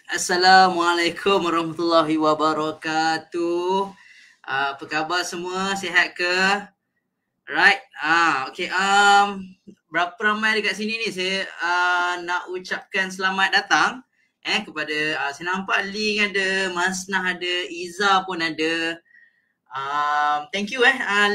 Assalamualaikum warahmatullahi wabarakatuh. Apa khabar semua? Sihat ke? Right. Okay. Berapa ramai dekat sini ni saya nak ucapkan selamat datang kepada saya nampak Ling ada, Masnah ada, Iza pun ada. Thank you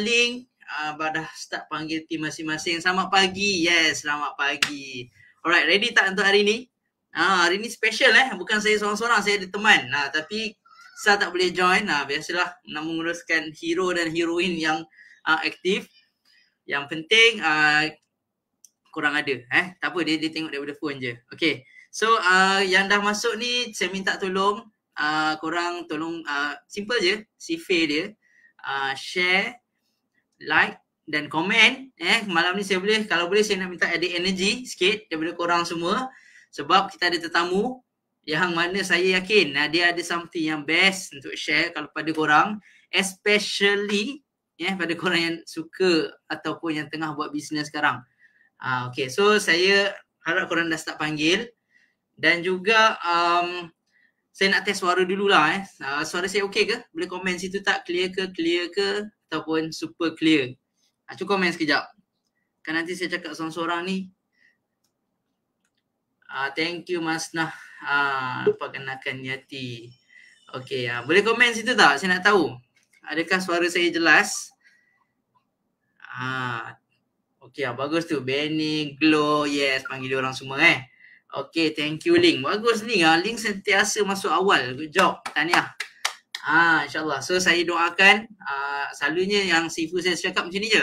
Ling. Dah start panggil team masing-masing. Selamat pagi. Yes, selamat pagi. Alright, ready tak untuk hari ni? Hari ni special bukan saya seorang-seorang, saya ada teman. Tapi Sa tak boleh join. Biasalah nak menguruskan hero dan heroin yang aktif. Yang penting korang ada. Tak apa, dia tengok daripada phone je. Okay. So yang dah masuk ni saya minta tolong korang tolong simple je sifir dia. Share, like dan komen. Malam ni saya boleh, kalau boleh saya nak minta ada energy sikit daripada korang semua. Sebab kita ada tetamu yang mana saya yakin dia ada something yang best untuk share kalau pada korang. Especially pada korang yang suka ataupun yang tengah buat bisnes sekarang. Okay, so saya harap korang dah start panggil. Dan juga saya nak test suara dululah. Suara saya okey ke? Boleh komen situ tak? Clear ke ataupun super clear? Cuba komen sekejap. Kan nanti saya cakap seorang-seorang ni. Thank you Masnah. Perkenalkan Yati. Okey, boleh komen situ tak? Saya nak tahu. Adakah suara saya jelas? Okey, bagus tu. Benny, Glow, yes, panggil dia orang semua Okey, thank you Ling. Bagus Ling. Ling sentiasa masuk awal. Good job. Tahniah. InsyaAllah. So saya doakan selalunya yang sifu saya cakap macam ni je.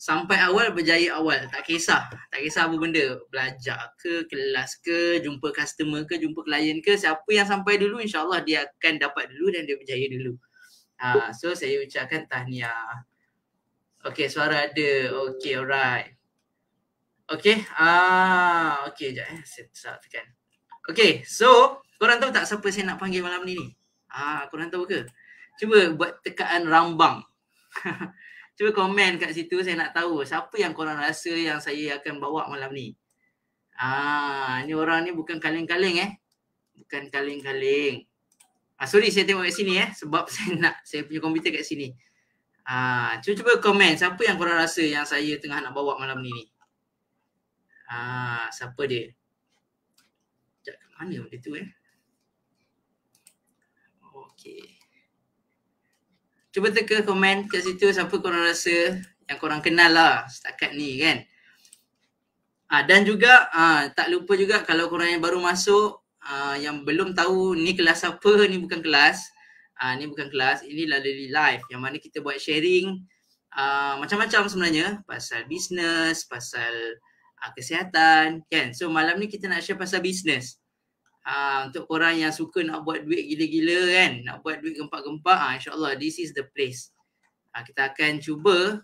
Sampai awal berjaya awal. Tak kisah apa benda. Belajar ke, kelas ke, jumpa customer ke, jumpa klien ke. Siapa yang sampai dulu insyaAllah dia akan dapat dulu dan dia berjaya dulu. So saya ucapkan tahniah. Okay, suara ada. Okay, alright. Okay. Okay, sekejap saya tekan. Okay, so korang tahu tak siapa saya nak panggil malam ni? Korang tahu ke? Cuba buat tekaan rambang. Cuba komen kat situ, saya nak tahu siapa yang korang rasa yang saya akan bawa malam ni. Ni orang ni bukan kaleng-kaleng Bukan kaleng-kaleng. Sorry saya tengok kat sini sebab saya punya komputer kat sini. Cuba komen siapa yang korang rasa yang saya tengah nak bawa malam ni. Siapa dia? Sekejap, kat mana benda tu Okay. Cuba teka komen kat situ siapa korang rasa yang korang kenal lah setakat ni kan. Dan juga tak lupa juga kalau korang yang baru masuk yang belum tahu ni kelas apa, ni bukan kelas. Ni bukan kelas, ini Lalali Live yang mana kita buat sharing macam-macam sebenarnya pasal bisnes, pasal kesihatan kan. So malam ni kita nak share pasal bisnes. Untuk korang yang suka nak buat duit gila-gila kan, nak buat duit gempak-gempak, insyaAllah this is the place. Kita akan cuba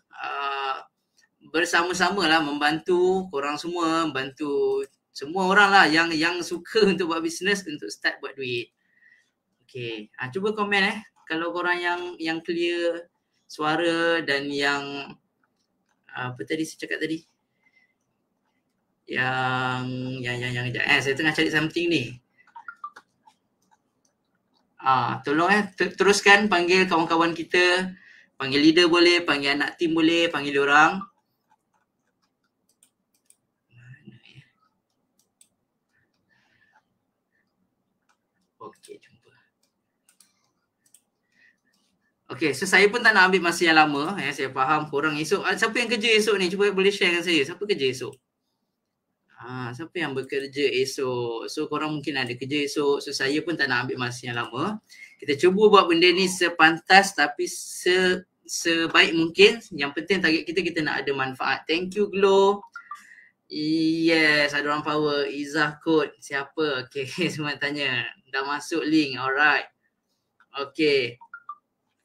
bersama-sama lah membantu korang semua, membantu semua orang lah yang suka untuk buat bisnes untuk start buat duit. Okay, cuba komen kalau korang yang clear suara dan yang apa tadi saya cakap tadi? Yang saya tengah cari something ni. Tolong teruskan panggil kawan-kawan kita, panggil leader boleh, panggil anak tim boleh, panggil orang. Okey, jumpa. Okey, so saya pun tak nak ambil masa yang lama. Saya faham korang esok. Siapa yang kerja esok ni? Cuba boleh share dengan saya. Siapa kerja esok? Siapa yang bekerja esok? So korang mungkin ada kerja esok. So saya pun tak nak ambil masa yang lama. Kita cuba buat benda ni sepantas tapi sebaik mungkin. Yang penting target kita nak ada manfaat. Thank you Glow. Yes, ada orang power. Izzah Code. Siapa? Okay, semua tanya. Dah masuk link. Alright. Okay.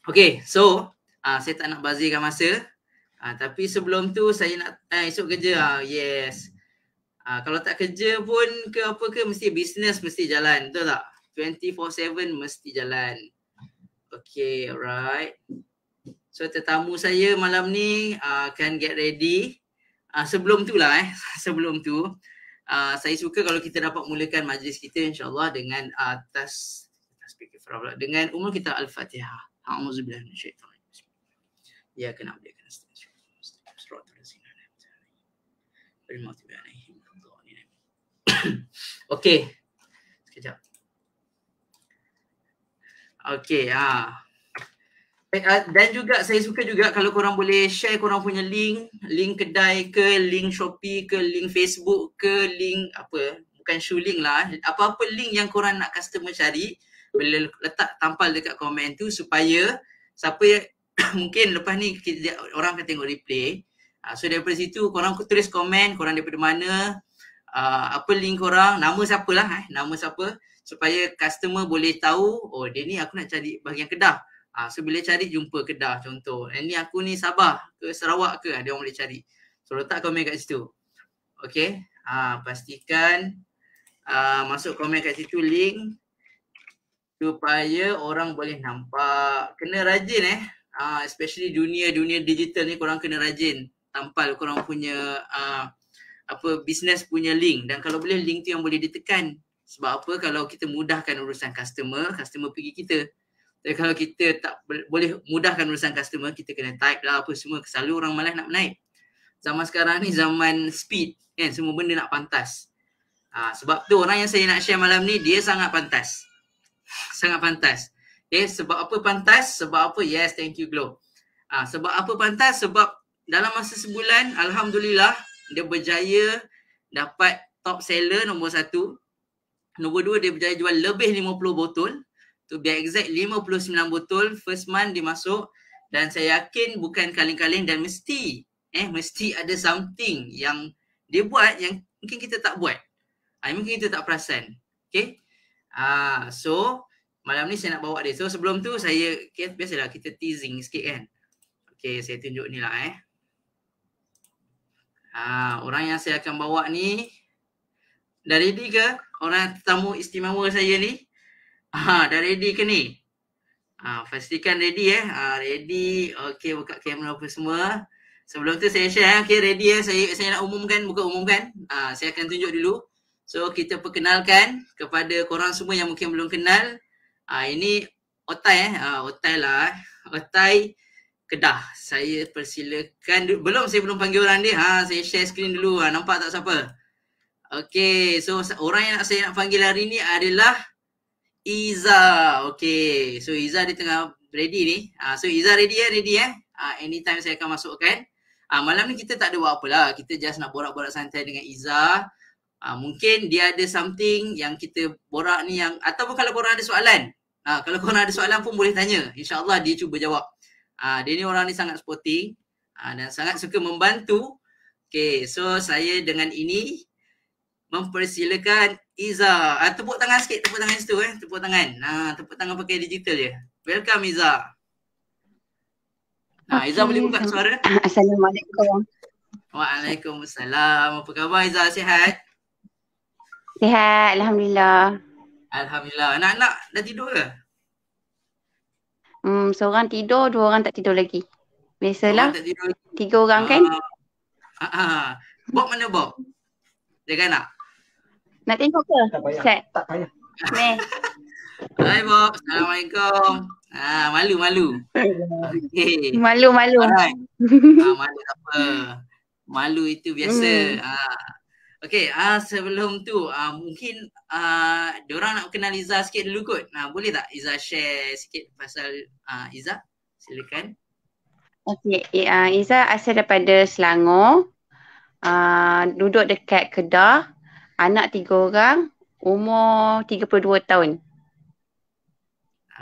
Okay, so saya tak nak bazirkan masa. Tapi sebelum tu saya nak esok kerja. Yes. Kalau tak kerja pun ke apa ke mesti bisnes mesti jalan, betul tak? 24/7 mesti jalan. Okay, alright. So tetamu saya malam ni akan get ready. Sebelum tu lah sebelum tu Saya suka kalau kita dapat mulakan majlis kita insya-Allah dengan dengan umur kita Al-Fatihah. A'udzubillahi minasyaitanir rajim. Ya kena boleh kena Okey. Sekejap. Okey, dan juga saya suka juga kalau korang boleh share korang punya link kedai ke, link Shopee ke, link Facebook ke, link apa, bukan shoe link lah, apa-apa link yang korang nak customer cari, boleh letak tampal dekat komen tu supaya siapa yang mungkin lepas ni orang akan tengok replay. So daripada situ korang tulis komen korang daripada mana, apa link korang, nama siapa lah, nama siapa, supaya customer boleh tahu, oh dia ni aku nak cari bahagian Kedah. So bila cari jumpa Kedah contoh. Ni aku ni Sabah ke Sarawak ke, dia orang boleh cari. So letak komen kat situ. Okay. Pastikan masuk komen kat situ link supaya orang boleh nampak. Kena rajin especially dunia digital ni, korang kena rajin tampal korang punya business punya link. Dan kalau boleh link tu yang boleh ditekan. Sebab apa, kalau kita mudahkan urusan customer pergi kita. Tapi kalau kita tak boleh mudahkan urusan customer, kita kena type lah apa semua. Selalu orang malas nak menaip. Zaman sekarang ni zaman speed kan, semua benda nak pantas. Sebab tu orang yang saya nak share malam ni, dia sangat pantas. Sangat pantas. Okay, sebab apa pantas? Sebab apa? Yes, thank you Glow. Sebab apa pantas? Sebab dalam masa sebulan, Alhamdulillah, dia berjaya dapat top seller nombor 1. Nombor 2, dia berjaya jual lebih 50 botol. To be exact 59 botol first month dia masuk. Dan saya yakin bukan kaleng-kaleng dan mesti ada something yang dia buat yang mungkin kita tak buat. Mungkin kita tak perasan. Okay. So malam ni saya nak bawa dia. So sebelum tu saya, biasalah kita teasing sikit kan. Okay, saya tunjuk ni lah orang yang saya akan bawa ni dah ready ke? Orang tetamu istimewa saya ni dah ready ke ni? Pastikan ready ready. Okay, buka kamera apa semua. Sebelum tu saya share okay, ready saya nak umumkan. Saya akan tunjuk dulu. So kita perkenalkan kepada korang semua yang mungkin belum kenal. Ini Otai Otai lah. Otai Kedah. Saya persilakan saya belum panggil orang dia. Saya share screen dulu. Nampak tak siapa? Okay, so orang yang saya nak panggil hari ni adalah Iza. Okay, so Iza dia tengah ready ni. So Iza ready anytime saya akan masukkan. Malam ni kita tak ada buat apa lah. Kita just nak borak-borak santai dengan Iza. Mungkin dia ada something yang kita borak ni yang, ataupun kalau korang ada soalan. Kalau korang ada soalan pun boleh tanya. InsyaAllah dia cuba jawab. Dia ni orang ni sangat sporting dan sangat suka membantu. Okay, so saya dengan ini mempersilakan Iza. Tepuk tangan sikit, tepuk tangan situ tepuk tangan. Tepuk tangan pakai digital je. Welcome Iza. Iza boleh buka suara? Assalamualaikum. Waalaikumsalam. Apa khabar Iza, sihat? Sihat, Alhamdulillah. Alhamdulillah. Anak-anak dah tidur ke? Seorang tidur, 2 orang tak tidur lagi. Biasalah. Tak tidur lagi. 3 orang kan? Bob mana Bob? Jaga anak? Nak tengok ke? Set. Tak payah. Hai Bob, Assalamualaikum. Malu. Okay. Malu. Alright. Malu apa? Malu itu biasa. Okay, sebelum tu mungkin diorang nak kenal Iza sikit dulu kot. Boleh tak Iza share sikit pasal Iza? Silakan. Okay, Iza asal daripada Selangor. Duduk dekat Kedah. Anak 3 orang. Umur 32 tahun.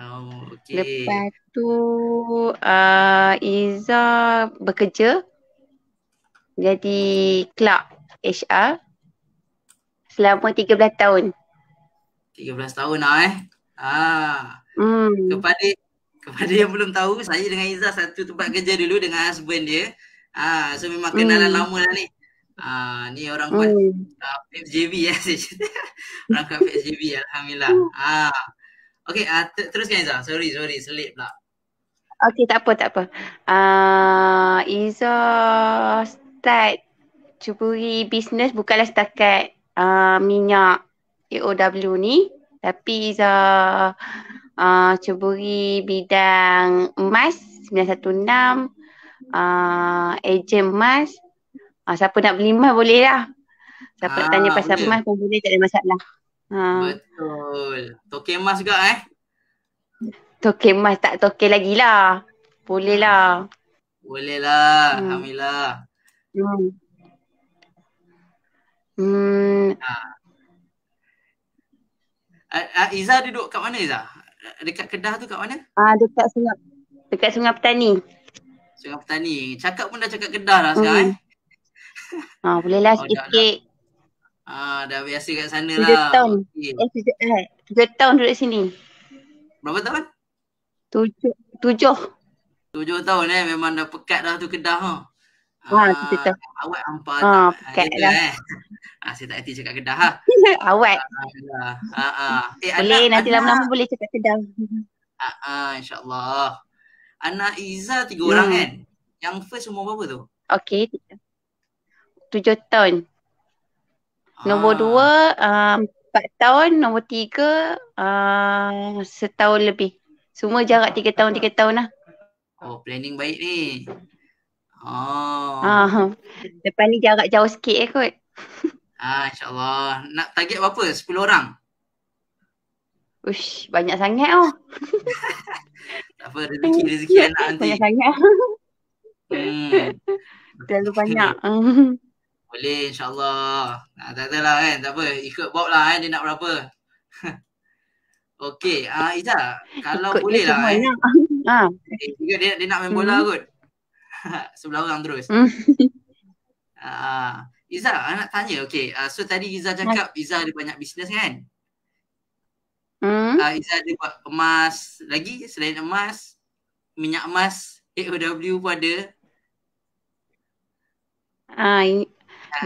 Okay. Lepas tu Iza bekerja jadi clerk HR selama 13 tahun. 13 tahun Kepada yang belum tahu, saya dengan Iza satu tempat kerja dulu dengan husband dia. So memang kenalan lama lah ni. Ni orang kuat FJB orang kuat FJB, Alhamdulillah. Okay, teruskan Iza. Sorry, selip pula. Okay, tak apa. Iza start cuburi bisnes bukanlah setakat minyak AOW ni. Tapi Iza ceburi bidang emas 916, ejen emas. Siapa nak beli emas boleh lah. Siapa nak tanya pasal Boleh. emas pun boleh, tak ada masalah. Betul. Token emas juga Token emas tak token lagi lah. Boleh lah. Boleh lah. Alhamdulillah. Iza duduk kat mana Iza? Dekat Kedah tu kat mana? Dekat Sungai Petani. Sungai Petani. Cakap pun dah cakap Kedah lah sekarang Boleh lah sikit-sikit. Dah biasa kat sana 7 lah. tahun. Okay. 7 tahun duduk sini. Berapa tahun? 7 tahun memang dah pekat dah tu Kedah 7 tahun. Awak hampa pekat dah. Saya tak hati cakap Kedah Awak. Boleh nanti lama-lama boleh cakap Kedah. InsyaAllah. Anak Iza 3 orang kan? Yang first umur berapa tu? Okey. 7 tahun. Nombor 2 4 tahun. Nombor 3 setahun lebih. Semua jarak 3 tahun lah. Planning baik ni. Lepas ni jarak jauh sikit kot. InsyaAllah. Nak target berapa? 10 orang? Ush, banyak sangat Tak apa, rezeki anak nanti. Banyak sangat. Terlalu banyak. Boleh insyaAllah. Tak adalah kan, tak apa. Ikut Bob lah dia nak berapa. Okey, Iza, kalau ikut boleh lah dia nak main bola kot. Sebelah orang terus. Iza, nak tanya, okey. So tadi Iza cakap Iza ada banyak bisnes kan? Iza ada buat emas lagi selain emas, minyak emas, AOW pun ada.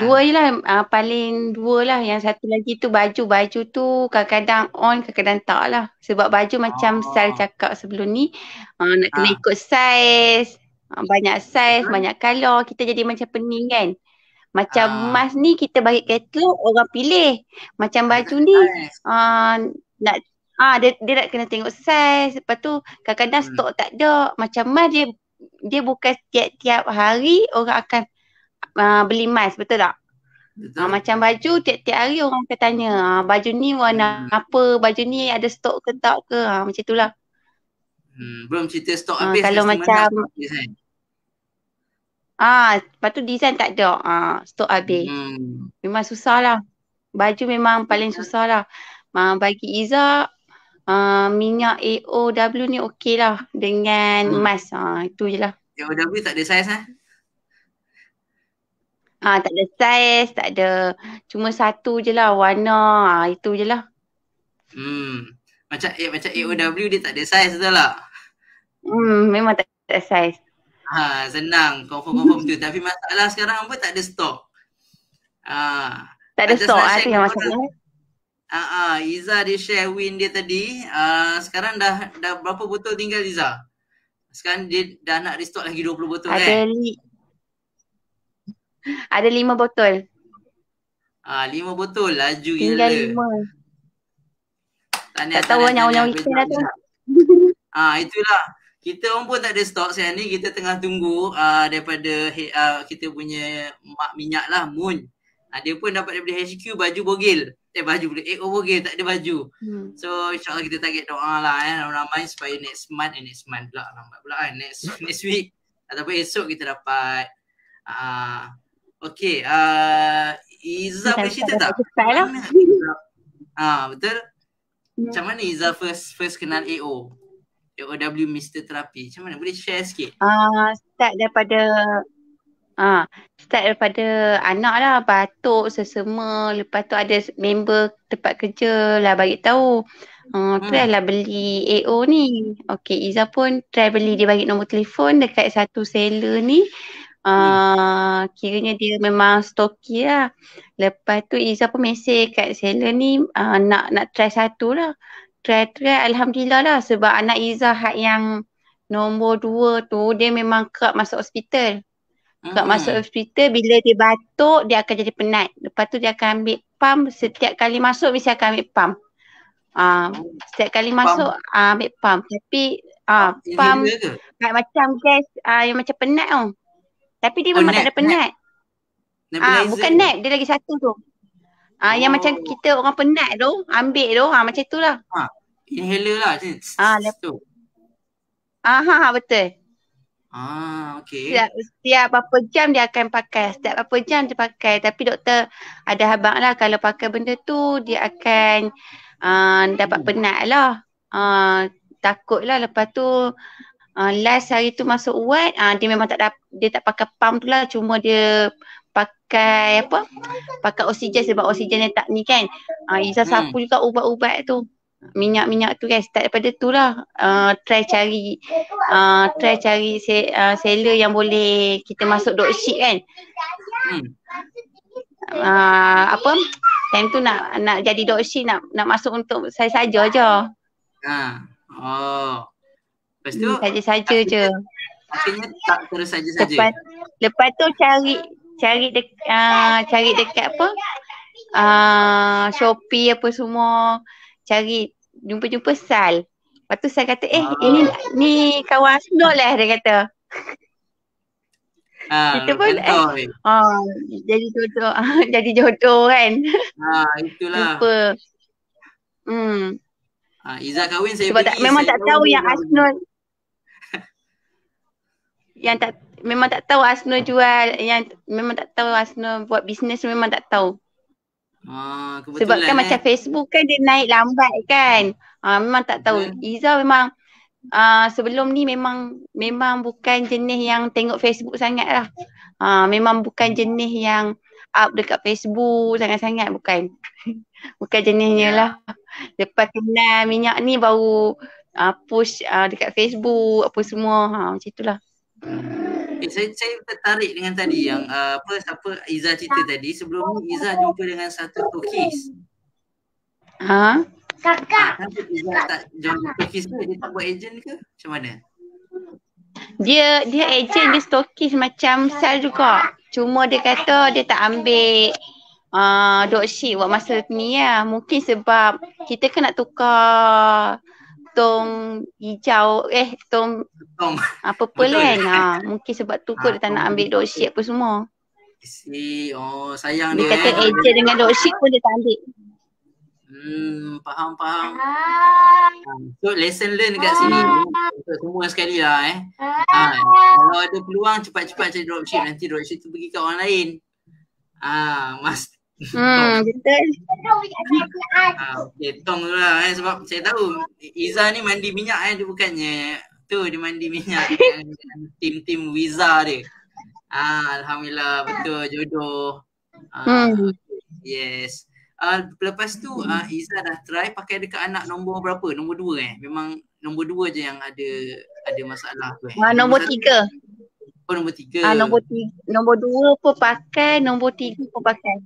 Dua je lah, paling 2 lah. Yang satu lagi tu baju tu kadang-kadang on, kadang-kadang tak lah. Sebab baju macam Sal cakap sebelum ni, nak kena ikut saiz, banyak saiz, banyak color, kita jadi macam pening kan. Macam emas ni kita bagi katalog, orang pilih. Macam baju ni nak dia nak kena tengok saiz. Lepas tu kadang-kadang stok tak ada. Macam emas dia bukan tiap-tiap hari orang akan beli emas, betul tak? Betul. Macam baju tiap-tiap hari orang akan tanya, baju ni warna apa, baju ni ada stok ke tak ke, macam itulah. Belum cerita stok habis. Kalau macam design. Lepas tu design tak ada, stok habis. Memang susah lah. Baju memang paling susah lah. Bagi Iza, minyak AOW ni okey lah dengan emas. Itu je lah. AOW tak ada saiz tak ada saiz, tak ada. Cuma satu je lah warna. Itu je lah. Macam AOW dia tak ada saiz betul tak? Memang tak ada saiz. Senang confirm tu. Tapi masalah sekarang apa, tak ada stok. Tak ada stok tu yang masalah. Iza dia share win dia tadi. Sekarang dah berapa botol tinggal Iza? Sekarang dia dah nak restock lagi 20 botol Ada 5 botol. 5 botol laju tinggal gila. Tak tahu nyawa-nyawa kita dah tu. Itulah. Kita orang pun tak ada stok sekarang ni. Kita tengah tunggu daripada kita punya mak minyak lah, Moon. Dia pun dapat daripada HQ baju bogil. Baju pula, bogil, tak ada baju. So insyaAllah kita target doa lah ramai supaya next month pula, lambat pula kan. Next week ataupun esok kita dapat. Okay, Iza boleh cerita tak? Betul? Macam mana Iza first kenal AOW Mr. Terapi? Macam mana? Boleh share sikit? Start daripada anak lah, batuk, sesema. Lepas tu ada member tempat kerja lah bagi tahu. Try lah beli AO ni. Okay, Iza pun try beli. Dia bagi nombor telefon dekat satu seller ni. Kiranya dia memang stoki lah. Lepas tu Iza pun mesej kat seller ni, nak try satu lah. Try Alhamdulillah lah. Sebab anak Iza yang nombor 2 tu, dia memang kerap masuk hospital. Masuk hospital, bila dia batuk, dia akan jadi penat. Lepas tu dia akan ambil pam, setiap kali masuk mesti akan ambil pam. Setiap kali masuk ambil pam. Tapi pam Inhaler ke? macam gas yang macam penat tau. Tapi dia memang tak ada penat. Nebulizer Bukan ke? nap, dia lagi satu tu. Yang macam kita orang penat tu, ambil tu, macam tu lah. Inhaler lah. Tu. Betul. Okay. Setiap berapa jam dia akan pakai. Setiap berapa jam dia pakai. Tapi doktor ada habang lah kalau pakai benda tu dia akan dapat penat lah. Takut lah lepas tu last hari tu masuk ward dia memang dia tak pakai pump tu lah. Cuma dia pakai pakai oksigen sebab oksigen dia tak ni kan. Izzah sapu juga ubat-ubat tu. Minyak-minyak tu guys, start daripada tu lah. Try cari seller yang boleh kita masuk dropship kan. Time tu nak jadi dropship, nak masuk untuk saya saja je. Lepas tu saja-saja je. Akhirnya tak terus saja-saja. Lepas tu cari dekat Shopee apa semua, cari jumpa Sal. Lepas tu Sal kata ni kawan Asnul lah, dia kata. Kita pun jadi jodoh kan. Itulah. Lupa. Izzah kahwin saya sebab pergi. Memang tak tahu yang Asnul memang tak tahu Asnul jual, memang tak tahu Asnul buat bisnes, memang tak tahu. Sebab kan macam Facebook kan dia naik lambat kan. Memang tak tahu. Izzah memang sebelum ni memang bukan jenis yang tengok Facebook sangat lah. Memang bukan jenis yang up dekat Facebook sangat-sangat, bukan. Bukan jenisnya lah. Lepas kenal minyak ni baru push dekat Facebook apa semua. Macam itulah. Saya tertarik dengan tadi yang siapa Izzah cerita tadi. Sebelum ni Izzah jumpa dengan satu tokis. Kakak. Izzah tak jual tokis ke? Dia tak buat ejen ke? Macam mana? Dia ejen, dia stokis macam Sal juga. Cuma dia kata dia tak ambil dropship buat masa ni lah. Mungkin sebab kita kan nak tukar tong hijau, tong purple kan. Mungkin sebab tu kot dia tak nak ambil dropship apa semua. Sayang dia kata ejen dengan dropship pun dia tak ambil. Faham. So lesson learn dekat sini untuk semua sekali lah kalau ada peluang cepat-cepat cari dropship, nanti dropship tu pergi kat orang lain. Betul. Tong tu lah sebab saya tahu Izzah ni mandi minyak dia bukannya dia mandi minyak dengan tim Wiza dia. Alhamdulillah, betul jodoh. Yes. Lepas tu Izzah dah try pakai dekat anak nombor berapa? Nombor 2 Memang nombor 2 je yang ada masalah tu nombor 3. Nombor 3. Nombor 2 pun pakai, nombor 3 pun pakai.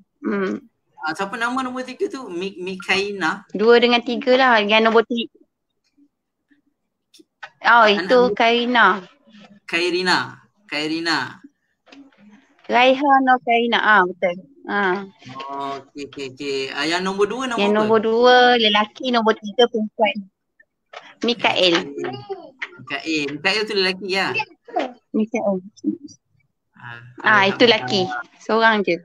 Siapa nama nombor 3 tu? Mikaina. 2 dengan 3 lah. Yang nombor 3. Itu Kairina. Raihana Kairina. Betul. Okay. Yang nombor 2 Yang nombor 2 lelaki, nombor 3 perempuan. Mikael. Mikael tu lelaki ya? Mikael. Itu lelaki. Seorang je.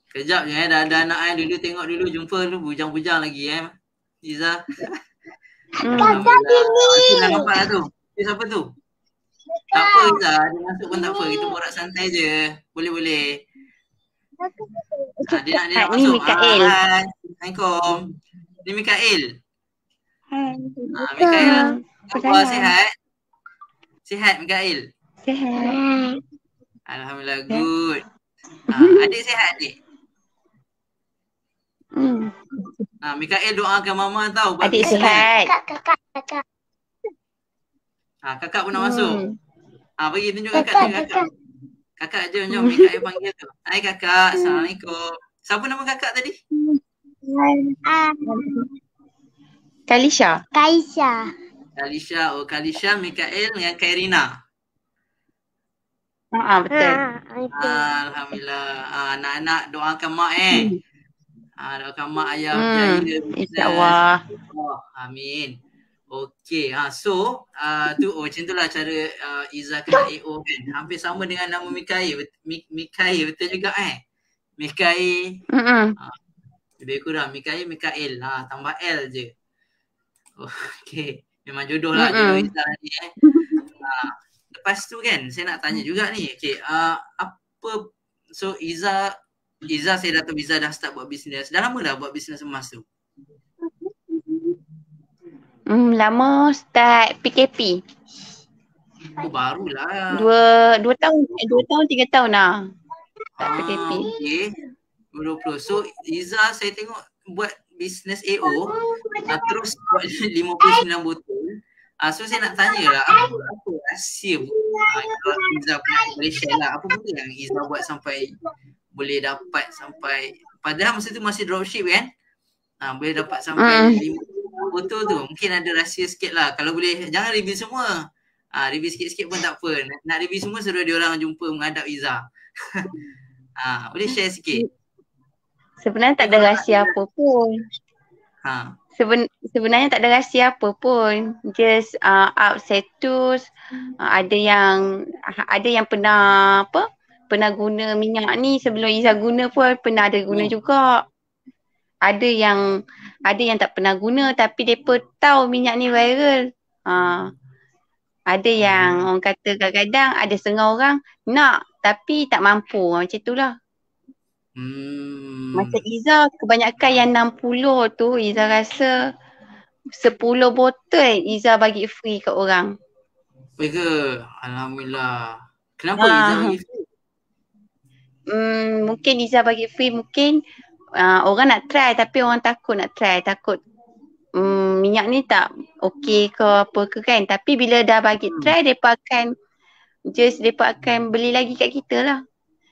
Kejap je dah ada anak dulu tengok dulu, jumpa dulu bujang-bujang lagi Izzah. Kakak ni. Nampak lah tu. Siapa tu? Tak apa Izzah, dia masuk pun tak apa. Kita borak santai je. Boleh. Dia nak masuk. Ni Mikael. Assalamualaikum. Ni Mikael. Mikael. Apa sihat? Sihat Mikael? Sihat. Alhamdulillah, good. Adik sihat adik? Mikael doakan mama tahu. Adik sihat. Kakak. Kakak pun nak masuk. Pergi tunjuk kakak. Kakak jom Mikael panggil tu. Hai kakak, Assalamualaikum. Siapa nama kakak tadi? Kalisha. Kalisha, Mikael dengan Kairina. Betul. Alhamdulillah. Anak-anak doakan mak Doakan mak ayah berjaya business. InsyaAllah. Oh, amin. Okey, so macam itulah cara Izzah kena AO kan. Hampir sama dengan nama Mikai. Mikai betul juga Mikai. Lebih kurang Mikai, Mikael. Tambah L je. Okey, memang jodoh lah jodoh Izzah ni Lepas tu kan saya nak tanya juga ni. Okey, apa so Izzah saya dah tahu Izzah dah start buat bisnes. Dah lama dah buat bisnes emas tu? Lama start PKP. Barulah. 2 tahun 3 tahun lah. Start PKP. Okey. 2020. So Izzah saya tengok buat bisnes AO terus buat 59 botol. So saya nak tanya lah apa rahsia kalau Izzah boleh share lah apa benda yang Izzah buat sampai boleh dapat sampai padahal masa tu masih dropship kan? Boleh dapat sampai 5 botol tu. Mungkin ada rahsia sikit lah. Kalau boleh jangan review semua. Review sikit-sikit pun tak apa. Nak review semua suruh dia orang jumpa menghadap Izzah. Boleh share sikit. Sebenarnya tak ada rahsia apa pun. Sebenarnya tak ada rahsia apa pun. Just up status. Ada yang pernah pernah guna minyak ni sebelum Izzah guna pun pernah ada guna juga. Ada yang tak pernah guna tapi depa tahu minyak ni viral. Ada yang orang kata kadang-kadang ada setengah orang nak tapi tak mampu. Macam itulah. Macam Izzah kebanyakan yang 60 tu Izzah rasa 10 botol Izzah bagi free kat orang. Baik ke? Alhamdulillah. Kenapa Izzah bagi free? Mungkin Izzah bagi free mungkin orang nak try tapi orang takut nak try. Takut minyak ni tak okey ke apa ke kan. Tapi bila dah bagi try mereka akan beli lagi kat kita lah.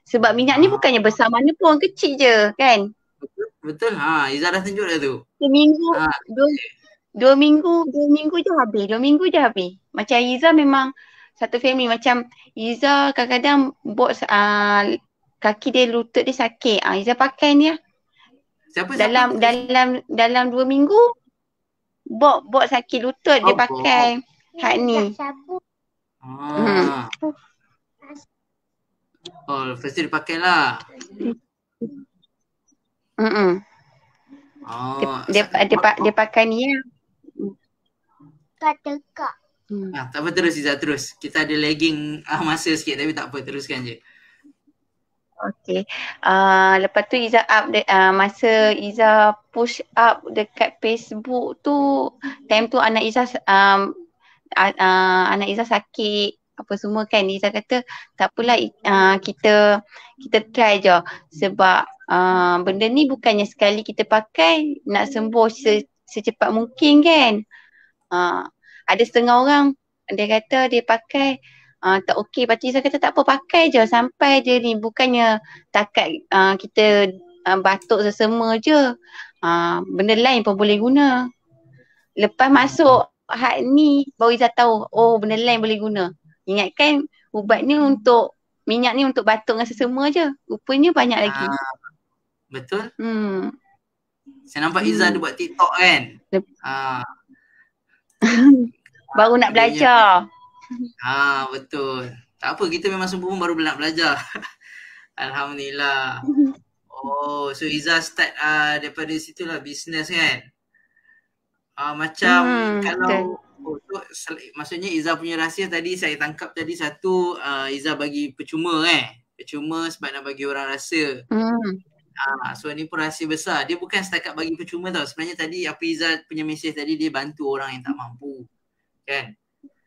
Sebab minyak ni bukannya besar mana pun, kecil je kan. Betul. Izzah dah tunjuk dah tu. Seminggu, 2 minggu je habis. 2 minggu je habis. Macam Izzah memang satu family. Macam Izzah kadang-kadang kaki dia, lutut dia sakit. Izzah pakai ni lah. Dalam 2 minggu Bok sakit lutut dia pakai hak ni. Lepas tu dia pakai lah. Dia pakai ni lah. Tak apa, terus Izzah, terus. Kita ada lagging masa sikit tapi tak apa, teruskan je. Okay. Lepas tu Izzah up masa Izzah push up dekat Facebook tu, time tu anak Izzah sakit apa semua kan. Izzah kata tak apalah, kita try je sebab benda ni bukannya sekali kita pakai nak sembuh secepat mungkin kan. Ada setengah orang dia kata dia pakai tak okey. Lepas tu Izzah kata tak apa, pakai je sampai dia ni. Bukannya takat kita batuk sesama je, benda lain pun boleh guna. Lepas masuk hak ni baru Izzah tahu, benda lain boleh guna. Ingatkan ubat ni untuk minyak ni untuk batuk dengan sesama je. Rupanya banyak lagi. Betul. Saya nampak Izzah ada buat TikTok kan. Baru nak belajar. Betul. Tak apa, kita memang semua pun baru nak belajar. Alhamdulillah. So Izzah start daripada situlah bisnes kan. Macam kalau maksudnya Izzah punya rahsia tadi saya tangkap tadi satu, Izzah bagi percuma percuma sebab nak bagi orang rasa. So ni pun rahsia besar. Dia bukan setakat bagi percuma tau. Sebenarnya tadi apa Izzah punya mesej tadi, dia bantu orang yang tak mampu kan.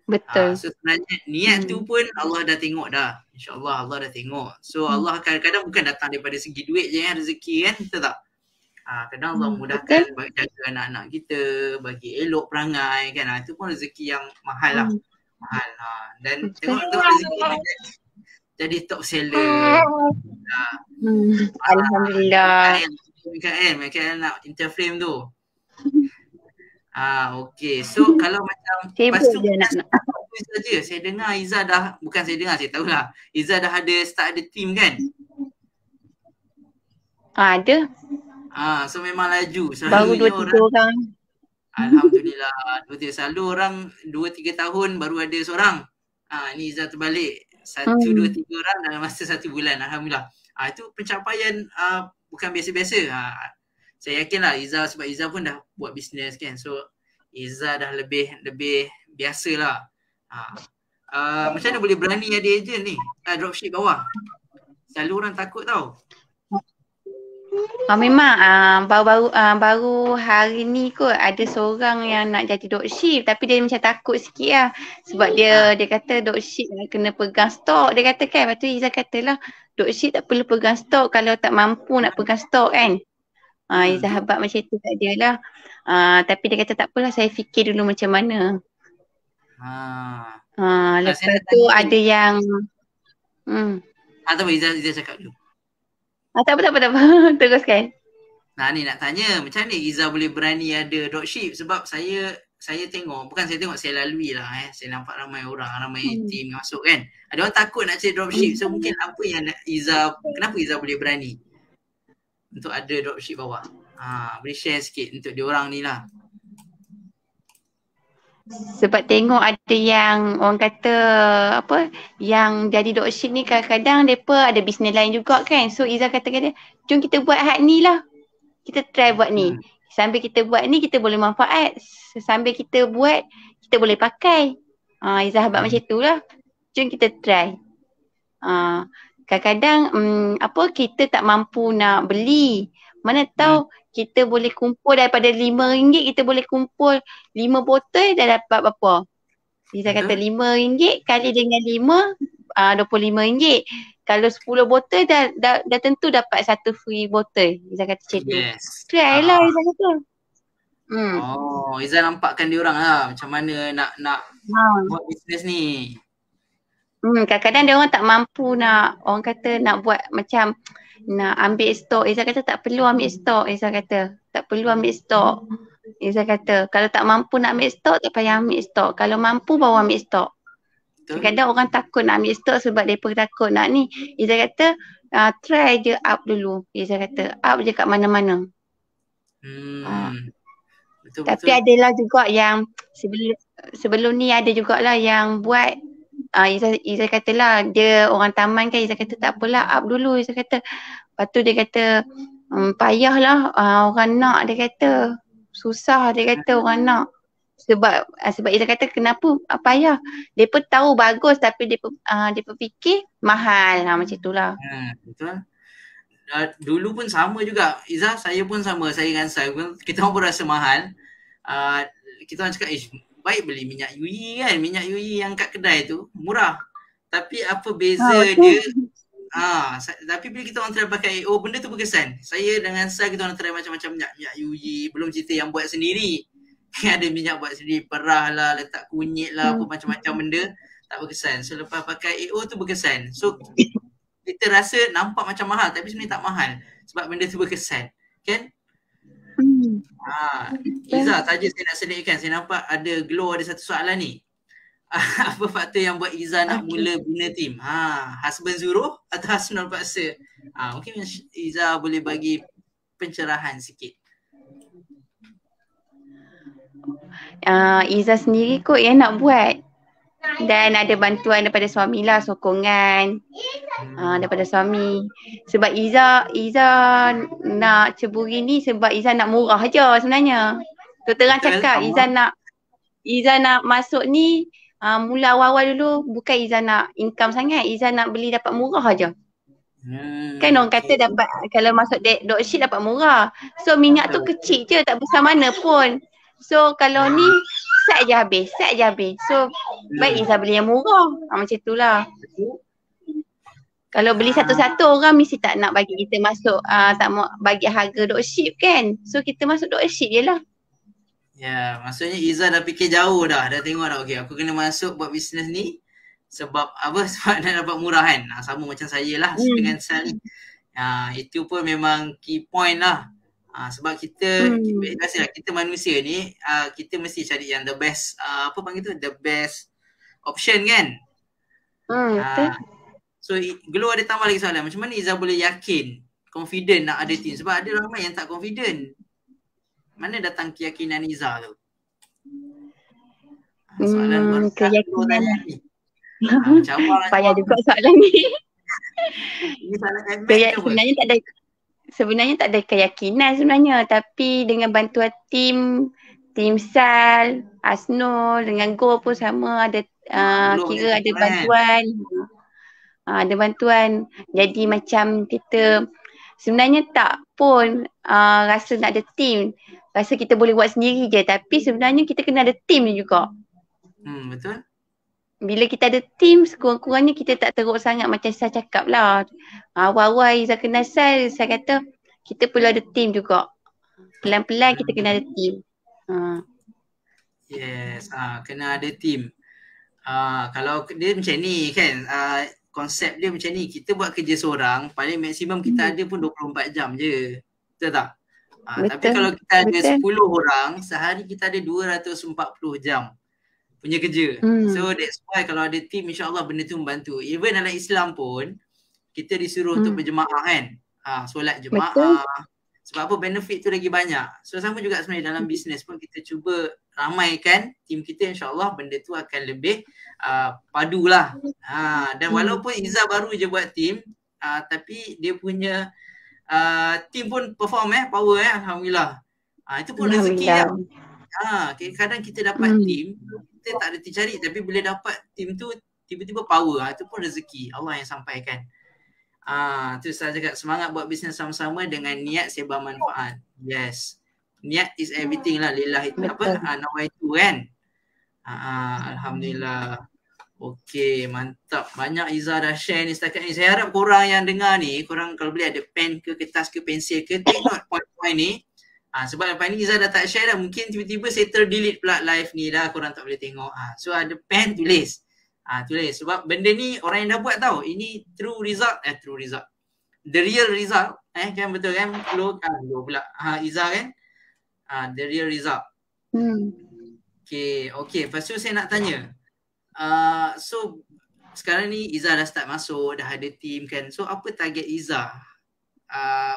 Betul. So sebenarnya niat tu pun Allah dah tengok dah. InsyaAllah Allah dah tengok. So Allah kadang-kadang bukan datang daripada segi duit je rezeki kan, betul tak? Kadang Allah mudahkan bagi jaga anak-anak kita, bagi elok perangai kan. Itu pun rezeki yang mahal lah. Mahal. Dan tengok rezeki jadi top seller. Alhamdulillah. Mikael nak interframe tu. Okay. So kalau macam lepas tu saja saya dengar Izzah dah, bukan saya dengar, saya tahulah Izzah dah start ada team kan? Ada. So memang laju. Baru Selalunya 2-3 orang, orang. Alhamdulillah, 2-3 selalu orang 2-3 tahun baru ada seorang. Ni Izzah terbalik. 1-2-3 orang dalam masa 1 bulan. Alhamdulillah. Itu pencapaian bukan biasa-biasa. Saya yakinlah Izzah, sebab Izzah pun dah buat bisnes kan. So Izzah dah lebih biasalah. Macam mana boleh berani ada agent ni? Dropship bawah. Selalu orang takut tau. Memang baru hari ni kot ada seorang yang nak jadi dropship, tapi dia macam takut sikit lah. Sebab dia kata dropship kena pegang stok, dia kata kan. Lepas tu Izzah katalah dropship tak perlu pegang stok kalau tak mampu nak pegang stok kan. Izzah habaq macam tu kat dia lah. Tapi dia kata tak apalah, saya fikir dulu macam mana. Lepas tu ada yang tak apa, Izzah cakap dulu. Tak apa. Teruskan. Ni nak tanya, macam mana Izzah boleh berani ada dropship? Sebab saya tengok, bukan saya tengok, saya lalui lah saya nampak ramai orang, ramai team masuk kan. Ada orang takut nak cari dropship. So mungkin apa yang kenapa Izzah boleh berani untuk ada dropship bawah? Boleh share sikit untuk diorang ni lah. Sebab tengok ada yang orang kata apa, yang jadi dropship ni kadang-kadang mereka ada bisnes lain juga kan. So Izzah kata dia, jom kita buat hak ni lah. Kita try buat ni. Sambil kita buat ni kita boleh manfaat. Sambil kita buat kita boleh pakai. Izzah habaq macam tu lah. Jom kita try. Kadang-kadang kita tak mampu nak beli. Mana tahu kita boleh kumpul daripada RM5, kita boleh kumpul 5 botol dah dapat berapa? Izzah kata RM5 kali dengan 5, RM25. Kalau 10 botol dah tentu dapat 1 free botol. Izzah kata macam tu. Try lah Izzah kata. Izzah nampakkan diorang lah macam mana nak buat bisnes ni. Kadang-kadang dia orang tak mampu nak, orang kata nak buat macam nak ambil stok. Izzah kata tak perlu ambil stok. Izzah kata tak perlu ambil stok. Izzah kata kalau tak mampu nak ambil stok tak payah ambil stok. Kalau mampu baru ambil stok. Kadang-kadang orang takut nak ambil stok sebab mereka takut nak ni. Izzah kata try je up dulu. Izzah kata up je kat mana-mana. Betul. Tapi adalah juga yang sebelum ni ada jugalah yang buat Izzah katalah dia orang taman kan. Izzah kata tak apalah up dulu. Izzah kata lepas tu dia kata payahlah orang nak, dia kata susah, dia kata orang nak. Sebab Izzah kata kenapa payah? Depa tahu bagus tapi depa fikir mahal macam itulah. Betul. Dulu pun sama juga Izzah, saya pun sama, saya dengan Sai pun kita orang pun rasa mahal. Kita orang cakap baik beli minyak UI kan, minyak UI yang kat kedai tu murah. Tapi apa beza dia? Tapi bila kita orang try pakai benda tu berkesan. Saya dengan Sai kita orang try macam-macam minyak UI, belum cerita yang buat sendiri. Ada minyak buat sendiri, perah lah, letak kunyit lah, apa macam-macam benda, tak berkesan. So lepas pakai tu berkesan. So kita rasa nampak macam mahal tapi sebenarnya tak mahal sebab benda tu berkesan kan. Izzah, taja saya nak selitkan, saya nampak ada glow, ada satu soalan ni. Apa faktor yang buat Izzah nak mula bina team? Husband Zuruh atau Hasnul paksa? Mungkin Izzah boleh bagi pencerahan sikit. Izzah sendiri kot yang nak buat. Dan ada bantuan daripada suami lah, sokongan daripada suami. Sebab Izzah nak ceburi ni sebab Izzah nak murah je sebenarnya. Terang cakap Izzah nak masuk ni mula awal-awal dulu bukan Izzah nak income sangat. Izzah nak beli dapat murah je. Kan orang kata dapat, kalau masuk dropship dapat murah. So minyak tu kecil je, tak besar mana pun. So kalau ni set je habis. So baik Izzah beli yang murah. Macam itulah. Kalau beli satu-satu orang mesti tak nak bagi kita masuk, tak mau bagi harga dropship kan. So kita masuk dropship je lah. Ya, maksudnya Izzah dah fikir jauh dah. Dah tengok dah, okay, aku kena masuk buat bisnes ni. Sebab apa? Sebab nak dapat murah kan. Sama macam saya lah dengan Sal ni. Itu pun memang key point lah. Sebab kita biasalah kita manusia ni, kita mesti cari yang the best, apa panggil tu, the best option kan. Betul. So Glow ada tambah lagi soalan, macam mana Izzah boleh yakin confident nak ada team? Sebab ada ramai yang tak confident. Mana datang keyakinan Iza tu? Soalan berat keyakinan. Ni. Macam payah juga soalan ni. Ini soalan sebenarnya tak ada keyakinan sebenarnya, tapi dengan bantuan tim Sal, Asnul dengan Go pun sama ada kira ada bantuan. Ada bantuan. Jadi macam kita sebenarnya tak pun rasa nak ada team. Rasa kita boleh buat sendiri je, tapi sebenarnya kita kena ada team juga. Betul. Bila kita ada team, sekurang-kurangnya kita tak teruk sangat macam saya cakap lah. Awal-awal Iza kenal saya kata kita perlu ada team juga. Pelan-pelan kita kena ada team. Yes, kena ada team. Kalau dia macam ni kan, konsep dia macam ni, kita buat kerja seorang, paling maksimum kita ada pun 24 jam je. Betul tak? Tapi kalau kita ada 10 orang, sehari kita ada 240 jam punya kerja. So that's why kalau ada team, insyaAllah benda tu membantu. Even dalam Islam pun, kita disuruh untuk berjemaah kan. Solat jemaah. Sebab apa? Benefit tu lagi banyak. So sama juga sebenarnya dalam bisnes pun kita cuba ramaikan team kita, insyaAllah benda tu akan lebih padulah. Dan walaupun Iza baru je buat team, tapi dia punya team pun perform power Alhamdulillah. Itu pun rezeki lah. Kadang kita dapat team, kita tak ada cari, tapi bila dapat team tu tiba-tiba power, itu pun rezeki Allah yang sampaikan. Tu saya cakap, semangat buat bisnes sama-sama dengan niat sebar manfaat. Yes, niat is everything lah. Lillahi nawaitu kan. Alhamdulillah. Okey, mantap. Banyak Iza dah share ni setakat ni. Saya harap korang yang dengar ni, korang kalau boleh ada pen ke kertas ke pensil ke, take note point-point ni. Sebab lepas ni Iza dah tak share dah, mungkin tiba-tiba saya terdelete pula live ni dah, korang tak boleh tengok. So ada pen, tulis. Tulis. Sebab benda ni orang yang dah buat tahu. Ini true result. The real result. Kan betul kan? Lo pula. Iza kan? The real result. Okay. Lepas tu saya nak tanya. So sekarang ni Iza dah start masuk, dah ada team kan. So apa target Iza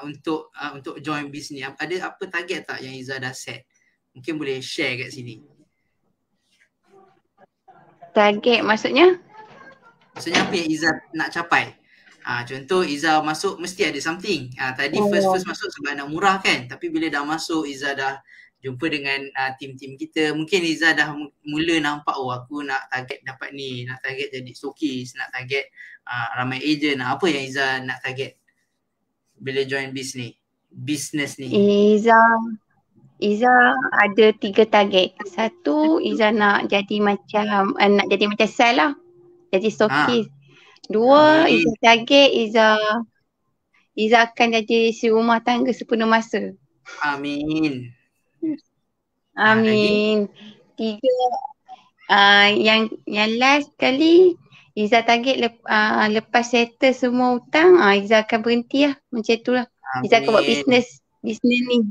untuk join bisnes ni? Ada apa target tak yang Iza dah set? Mungkin boleh share kat sini. Target maksudnya? Maksudnya apa yang Iza nak capai? Contoh Iza masuk mesti ada something. Tadi first masuk sebab nak murah kan. Tapi bila dah masuk, Iza dah jumpa dengan tim-tim kita. Mungkin Iza dah mula nampak, aku nak target dapat ni, nak target jadi stokis, nak target ramai agent. Apa yang Iza nak target bila join bisnes ni? Iza ada 3 target. Satu, Iza nak jadi macam Sal lah. Jadi stokis. 2, Iza target Iza akan jadi si rumah tangga sepenuh masa. Amin. 3, yang last kali Iza target lepas settle semua hutang, Iza akan berhenti lah. Macam tu lah. Iza akan buat bisnes ni.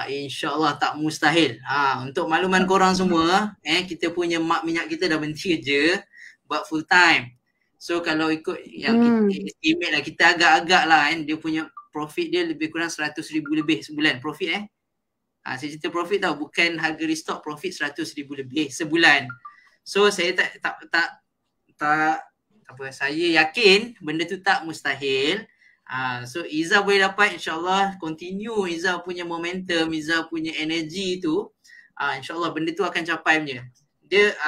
InsyaAllah tak mustahil. Untuk makluman korang semua, kita punya mak minyak kita dah berhenti kerja buat full time. So kalau ikut yang kita estimate lah, kita agak-agak lah kan, dia punya profit dia lebih kurang 100,000 lebih sebulan profit saya cerita profit tau, bukan harga restock, profit 100,000 lebih sebulan. So saya tak apa, saya yakin benda tu tak mustahil. So Iza boleh dapat, insyaAllah continue Iza punya momentum, Iza punya energy tu, insyaAllah benda tu akan capai punya. Dia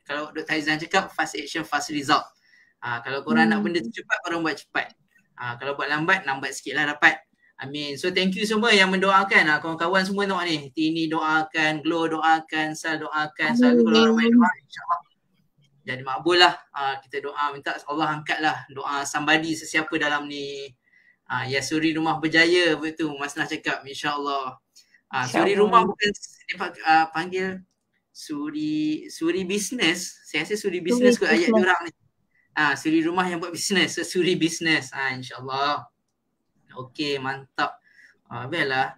kalau Dr. Haizan cakap, fast action fast result. Kalau korang nak benda tu cepat, korang buat cepat. Kalau buat lambat sikit lah dapat. Amin. So thank you semua yang mendoakan. Kawan-kawan semua tengok ni, Tini doakan, Glow doakan, Sal doakan. Selalu kalau ramai doa, insyaAllah jadi makbul lah. Kita doa, minta Allah angkat lah doa somebody, sesiapa dalam ni. Ya, suri rumah berjaya, betul Mas Nah cakap, insyaAllah. Suri rumah bukan dia panggil suri bisnes. Saya rasa suri bisnes kot ayat diorang ni. Suri rumah yang buat bisnes, suri bisnes. InsyaAllah. Okey, mantap. Baiklah.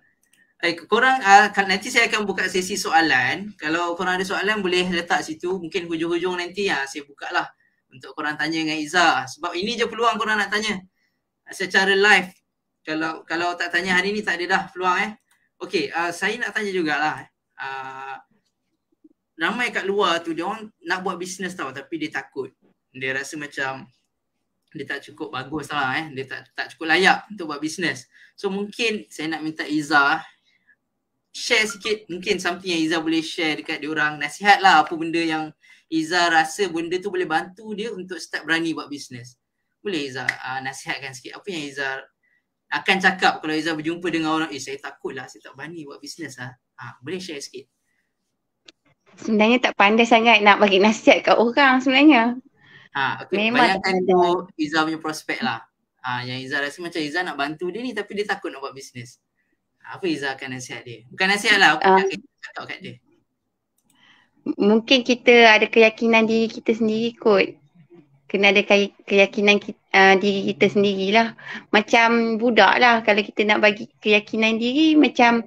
Korang nanti saya akan buka sesi soalan. Kalau korang ada soalan boleh letak situ. Mungkin hujung-hujung nanti saya buka lah untuk korang tanya dengan Iza. Sebab ini je peluang korang nak tanya. secara live. Kalau tak tanya hari ni tak ada dah peluang Okey, saya nak tanya jugalah. Ramai kat luar tu dia orang nak buat bisnes tau tapi dia takut. Dia rasa macam dia tak cukup bagus lah dia tak cukup layak untuk buat bisnes. So mungkin saya nak minta Izzah share sikit, mungkin something yang Izzah boleh share dekat diorang, nasihat lah apa benda yang Izzah rasa benda tu boleh bantu dia untuk start berani buat bisnes. Boleh Izzah nasihatkan sikit apa yang Izzah akan cakap kalau Izzah berjumpa dengan orang, saya takut lah, saya tak berani buat bisnes lah. Boleh share sikit? Sebenarnya tak pandai sangat nak bagi nasihat kat orang sebenarnya. Okay. Bayangkan tu Izzah punya prospek lah. Yang Izzah rasa macam Izzah nak bantu dia ni tapi dia takut nak buat bisnes. Apa Izzah akan nasihat dia? Bukan nasihat lah, aku cakap kat dia. Mungkin kita ada keyakinan diri kita sendiri kot. Kena ada keyakinan diri kita sendirilah. Macam budak lah kalau kita nak bagi keyakinan diri, macam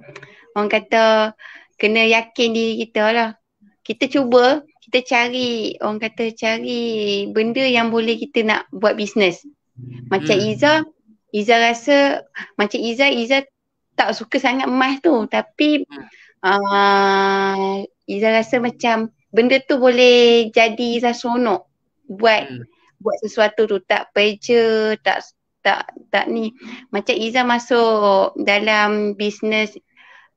orang kata kena yakin diri kita lah. Kita cuba, kita cari, orang kata cari benda yang boleh kita nak buat bisnes. Macam Izzah rasa, macam Izzah tak suka sangat emas tu, tapi Izzah rasa macam benda tu boleh jadi Izzah seronok buat sesuatu tu, tak pressure, tak ni. Macam Izzah masuk dalam bisnes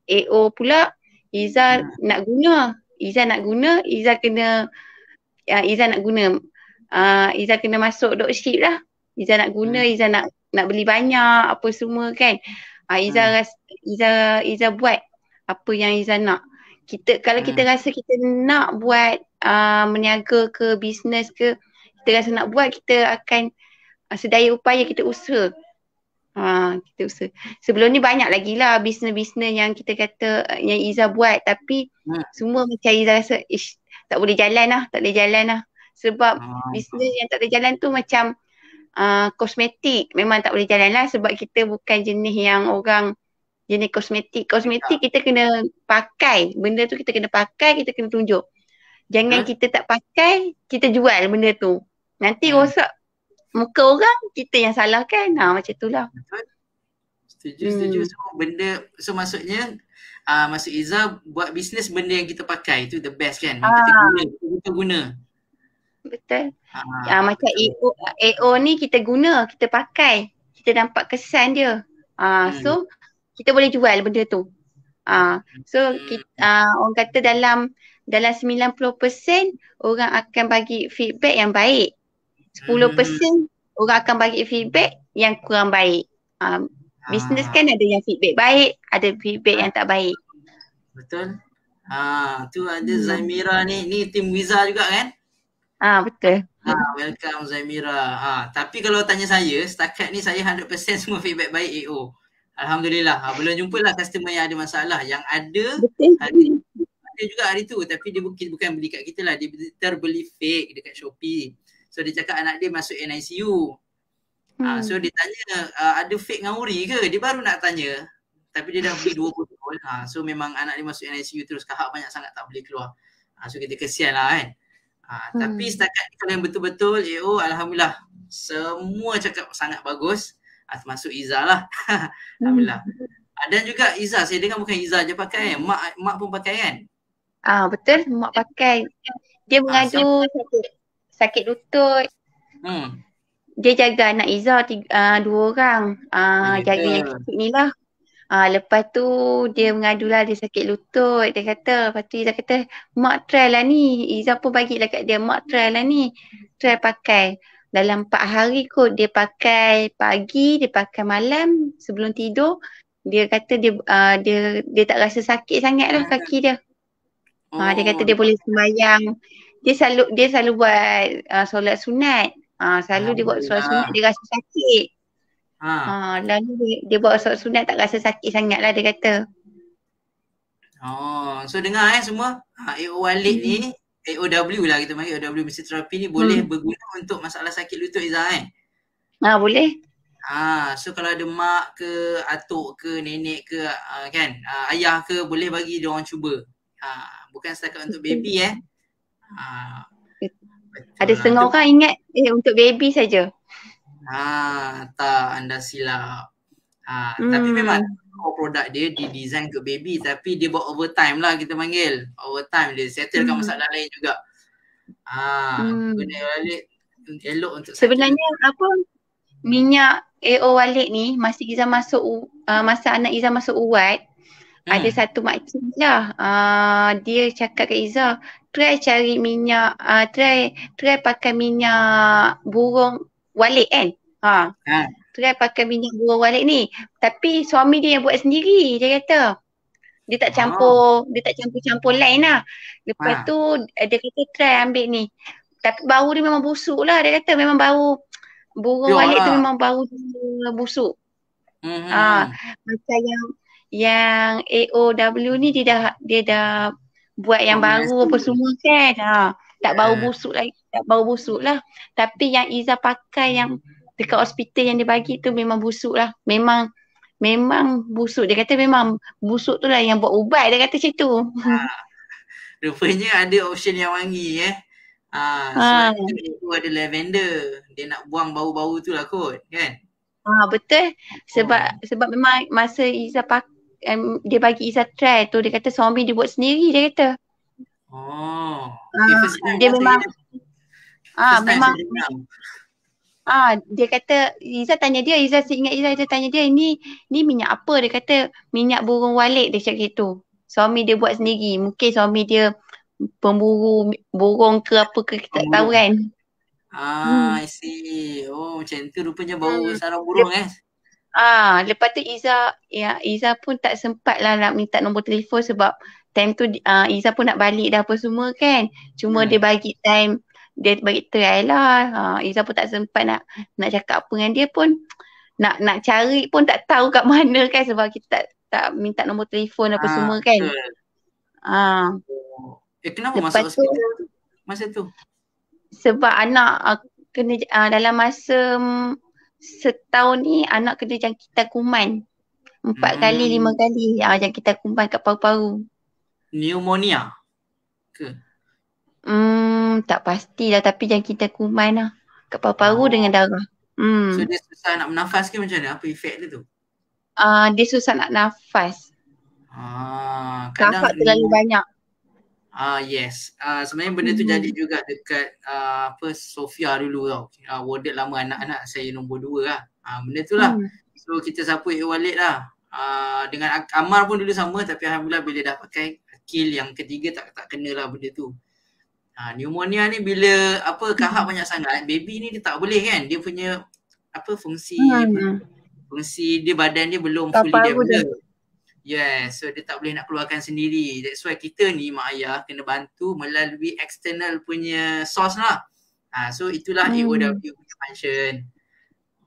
AO pula, Izzah nak guna, Izzah kena masuk dropship lah. Izzah nak guna, Izzah nak beli banyak apa semua kan. Izzah buat apa yang Izzah nak. Kalau kita rasa kita nak buat meniaga ke bisnes ke, kita rasa nak buat, kita akan sedaya upaya kita usaha. Kita usaha. Sebelum ni banyak lagi lah bisnes-bisnes yang kita kata yang Izzah buat, tapi semua macam Izzah rasa tak boleh jalan lah. Sebab bisnes yang tak boleh jalan tu macam kosmetik, memang tak boleh jalan lah sebab kita bukan jenis yang orang jenis kosmetik. Kosmetik kita kena pakai, benda tu kita kena pakai, kita kena tunjuk. Jangan kita tak pakai, kita jual benda tu. Nanti rosak muka orang, kita yang salah kan. Macam tu lah. Setuju. So maksudnya maksud Izzah buat bisnes benda yang kita pakai tu the best kan. Kita guna. Betul. Macam AO ni kita guna, kita pakai, kita nampak kesan dia. So kita boleh jual benda tu. So orang kata dalam 90% orang akan bagi feedback yang baik. 10% orang akan bagi feedback yang kurang baik. Bisnes kan ada yang feedback baik, ada feedback yang tak baik. Betul. Tu ada Zaimira ni tim Wiza juga kan? Betul. Welcome Zaimira. Tapi kalau tanya saya, setakat ni saya 100% semua feedback baik AO. Alhamdulillah. Belum jumpa lah customer yang ada masalah. Yang ada ada juga hari tu, tapi dia bukan beli kat kita lah, dia terbeli fake dekat Shopee. So dia cakap anak dia masuk NICU. So dia tanya ada fake ngauri ke? Dia baru nak tanya. Tapi dia dah beli 2 botol. So memang anak dia masuk NICU terus, kahak banyak sangat tak boleh keluar. So kita kesian lah kan. Tapi setakat ni kalau yang betul-betul AO, Alhamdulillah semua cakap sangat bagus. Termasuk Izzah lah. Alhamdulillah. Dan juga Izzah, saya dengar bukan Izzah je pakai, mak pun pakai kan? Betul, mak pakai. Dia mengadu sakit lutut. Dia jaga anak Izzah 2 orang. Jaga yang kecil ni lah. Lepas tu dia mengadulah dia sakit lutut. Dia kata, lepas tu Izzah kata, mak try lah ni. Izzah pun bagilah kat dia, mak try lah ni. Try pakai. Dalam 4 hari kot dia pakai pagi, dia pakai malam sebelum tidur. Dia kata dia tak rasa sakit sangat lah kaki dia. Dia kata dia boleh sembahyang. Dia selalu buat solat sunat. Selalu dia buat solat sunat, dia rasa sakit. Lalu dia buat solat sunat tak rasa sakit sangat lah dia kata. So dengar semua. AO Walid ni, AOW lah kita panggil, AOW Music Therapy ni boleh berguna untuk masalah sakit lutut Izzah boleh. So kalau ada mak ke, atuk ke, nenek ke, kan, ayah ke, boleh bagi dia orang cuba. Bukan setakat untuk baby ada setengah orang ingat untuk baby saja. Tak, anda silap. Tapi memang produk dia didesign untuk baby, tapi dia buat overtime lah, kita panggil. Overtime dia settlekan masalah lain juga. Guna balik elok untuk sebenarnya apa minyak AO Walid ni masa Izzah masuk masa anak Izzah masuk UWAT, ada satu makcik lah, dia cakap kat Izzah, try cari minyak, try pakai minyak burung Walid kan. Try pakai minyak burung Walid ni. Tapi suami dia yang buat sendiri, dia kata. Dia tak campur lain lah. Lepas tu dia kata try ambil ni. Tapi bau dia memang busuk lah. Dia kata memang bau burung Walid tu memang bau busuk. Macam yang AOW ni dia dah buat yang baru apa semua kan. Tak bau busuk lah. Tapi yang Izzah pakai yang dekat hospital yang dia bagi tu memang busuk lah. Memang busuk. Dia kata memang busuk tu lah yang buat ubat. Dia kata macam tu. Rupanya ada option yang wangi sebab itu ada lavender. Dia nak buang bau-bau tu lah kot kan. Betul. Sebab memang masa Izzah dia bagi Izzah try tu, dia kata suami dia buat sendiri, dia kata. Dia memang dia kata Izzah tanya dia, Izzah tanya dia, ni minyak apa? Dia kata minyak burung Walid, dia cakap gitu. Suami dia buat sendiri. Mungkin suami dia pemburu burung ke apa ke, kita tak tahu kan. I see. Macam tu rupanya bau sarang burung lepas tu Izzah pun tak sempat lah nak minta nombor telefon sebab time tu Izzah pun nak balik dah apa semua kan. Cuma dia bagi time, dia bagi try lah. Izzah pun tak sempat nak cakap apa dengan dia pun. Nak cari pun tak tahu kat mana kan, sebab kita tak minta nombor telefon apa semua kan. Kenapa masuk hospital masa tu? Sebab anak kena dalam masa setahun ni anak kena jangkitan kuman 4 kali 5 kali jangkitan kuman kat paru-paru. Pneumonia ke? Tak pastilah, tapi jangkitan kuman lah kat paru-paru dengan darah. So dia susah nak bernafas ke macam mana? Apa efek dia tu? Dia susah nak nafas. Kahak terlalu banyak. Yes. Sebenarnya benda tu jadi juga dekat Sofia dulu tau. Warded lama anak-anak saya nombor 2 lah. Benda tu lah. So kita sapu Walid lah. Dengan Amar pun dulu sama, tapi alhamdulillah bila dah pakai Akil yang ketiga tak kena lah benda tu. Pneumonia ni bila kahak banyak sangat, baby ni dia tak boleh kan. Dia punya fungsi dia, badan dia belum fully develop. Yes, so dia tak boleh nak keluarkan sendiri. That's why kita ni mak ayah kena bantu melalui external punya source lah. So itulah AOW punya function.